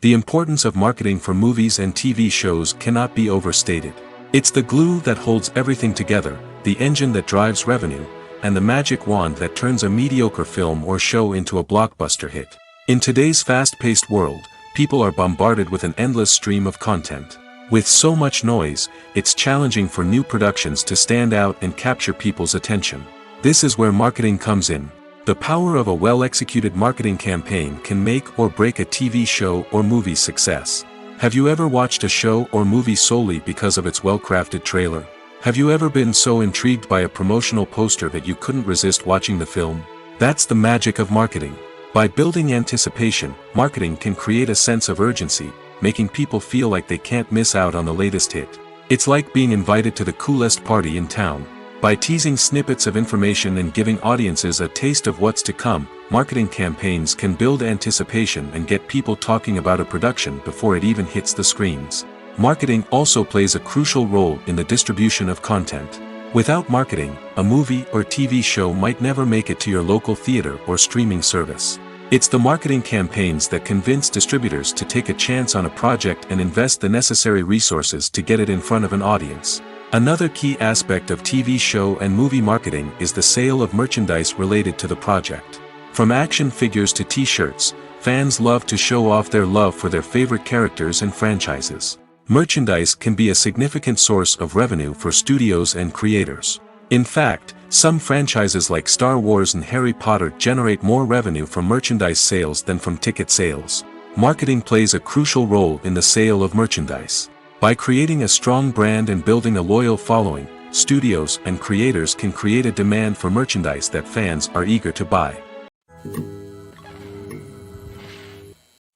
The importance of marketing for movies and TV shows cannot be overstated. It's the glue that holds everything together, the engine that drives revenue, and the magic wand that turns a mediocre film or show into a blockbuster hit. In today's fast-paced world, people are bombarded with an endless stream of content. With so much noise, it's challenging for new productions to stand out and capture people's attention. This is where marketing comes in. The power of a well-executed marketing campaign can make or break a TV show or movie's success. Have you ever watched a show or movie solely because of its well-crafted trailer? Have you ever been so intrigued by a promotional poster that you couldn't resist watching the film? That's the magic of marketing. By building anticipation, marketing can create a sense of urgency, making people feel like they can't miss out on the latest hit. It's like being invited to the coolest party in town. By teasing snippets of information and giving audiences a taste of what's to come, marketing campaigns can build anticipation and get people talking about a production before it even hits the screens. Marketing also plays a crucial role in the distribution of content. Without marketing, a movie or TV show might never make it to your local theater or streaming service. It's the marketing campaigns that convince distributors to take a chance on a project and invest the necessary resources to get it in front of an audience. Another key aspect of TV show and movie marketing is the sale of merchandise related to the project. From action figures to t-shirts, fans love to show off their love for their favorite characters and franchises. Merchandise can be a significant source of revenue for studios and creators. In fact, some franchises like Star Wars and Harry Potter generate more revenue from merchandise sales than from ticket sales. Marketing plays a crucial role in the sale of merchandise. By creating a strong brand and building a loyal following, studios and creators can create a demand for merchandise that fans are eager to buy.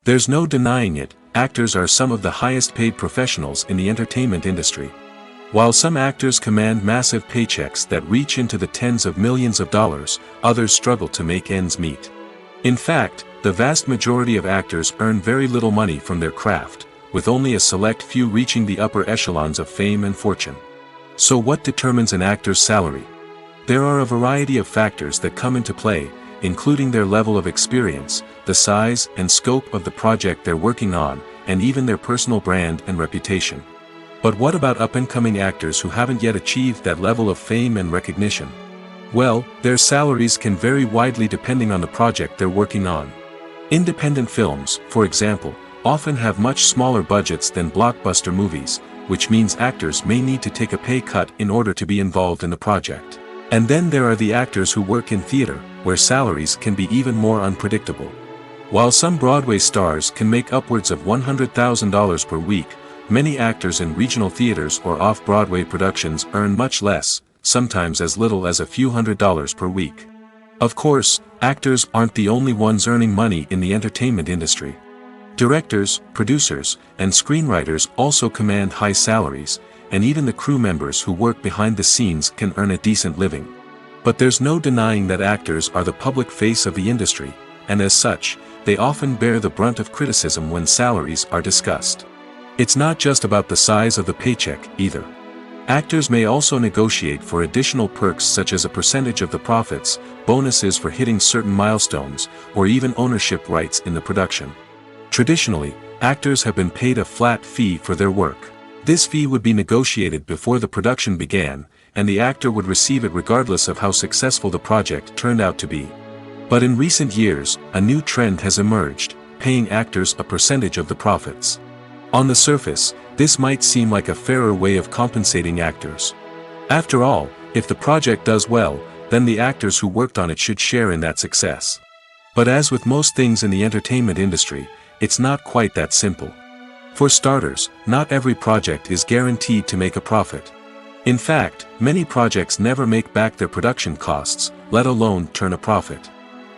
There's no denying it, actors are some of the highest paid professionals in the entertainment industry. While some actors command massive paychecks that reach into the tens of millions of dollars, others struggle to make ends meet. In fact, the vast majority of actors earn very little money from their craft, with only a select few reaching the upper echelons of fame and fortune. So what determines an actor's salary? There are a variety of factors that come into play, including their level of experience, the size and scope of the project they're working on, and even their personal brand and reputation. But what about up-and-coming actors who haven't yet achieved that level of fame and recognition? Well, their salaries can vary widely depending on the project they're working on. Independent films, for example, often have much smaller budgets than blockbuster movies, which means actors may need to take a pay cut in order to be involved in the project. And then there are the actors who work in theater, where salaries can be even more unpredictable. While some Broadway stars can make upwards of $100,000 per week, many actors in regional theaters or off-Broadway productions earn much less, sometimes as little as a few $100s per week. Of course, actors aren't the only ones earning money in the entertainment industry. Directors, producers, and screenwriters also command high salaries, and even the crew members who work behind the scenes can earn a decent living. But there's no denying that actors are the public face of the industry, and as such, they often bear the brunt of criticism when salaries are discussed. It's not just about the size of the paycheck, either. Actors may also negotiate for additional perks such as a percentage of the profits, bonuses for hitting certain milestones, or even ownership rights in the production. Traditionally, actors have been paid a flat fee for their work. This fee would be negotiated before the production began, and the actor would receive it regardless of how successful the project turned out to be. But in recent years, a new trend has emerged, paying actors a percentage of the profits. On the surface, this might seem like a fairer way of compensating actors. After all, if the project does well, then the actors who worked on it should share in that success. But as with most things in the entertainment industry, it's not quite that simple. For starters, not every project is guaranteed to make a profit. In fact, many projects never make back their production costs, let alone turn a profit.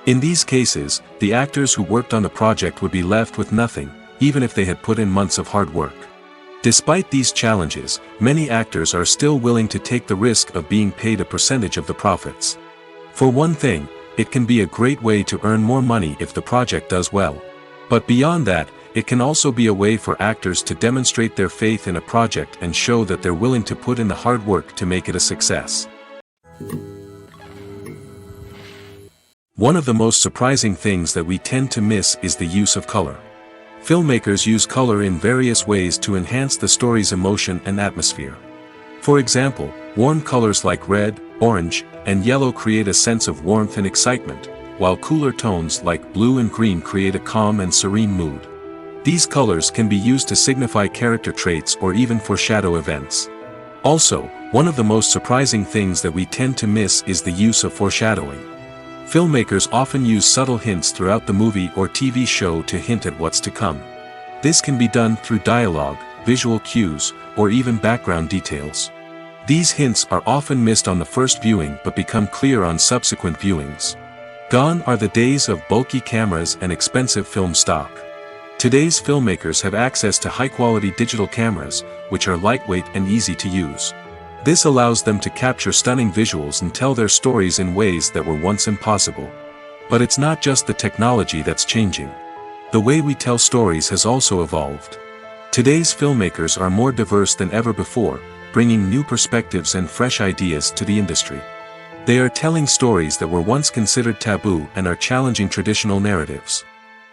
In these cases, the actors who worked on the project would be left with nothing, even if they had put in months of hard work. Despite these challenges, many actors are still willing to take the risk of being paid a percentage of the profits. For one thing, it can be a great way to earn more money if the project does well. But beyond that, it can also be a way for actors to demonstrate their faith in a project and show that they're willing to put in the hard work to make it a success. One of the most surprising things that we tend to miss is the use of color. Filmmakers use color in various ways to enhance the story's emotion and atmosphere. For example, warm colors like red, orange, and yellow create a sense of warmth and excitement, while cooler tones like blue and green create a calm and serene mood. These colors can be used to signify character traits or even foreshadow events. Also, one of the most surprising things that we tend to miss is the use of foreshadowing. Filmmakers often use subtle hints throughout the movie or TV show to hint at what's to come. This can be done through dialogue, visual cues, or even background details. These hints are often missed on the first viewing but become clear on subsequent viewings. Gone are the days of bulky cameras and expensive film stock. Today's filmmakers have access to high-quality digital cameras, which are lightweight and easy to use. This allows them to capture stunning visuals and tell their stories in ways that were once impossible. But it's not just the technology that's changing. The way we tell stories has also evolved. Today's filmmakers are more diverse than ever before, bringing new perspectives and fresh ideas to the industry. They are telling stories that were once considered taboo and are challenging traditional narratives.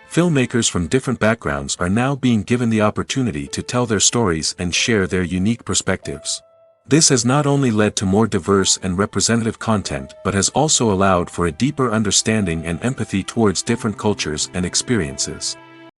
Filmmakers from different backgrounds are now being given the opportunity to tell their stories and share their unique perspectives. This has not only led to more diverse and representative content but has also allowed for a deeper understanding and empathy towards different cultures and experiences.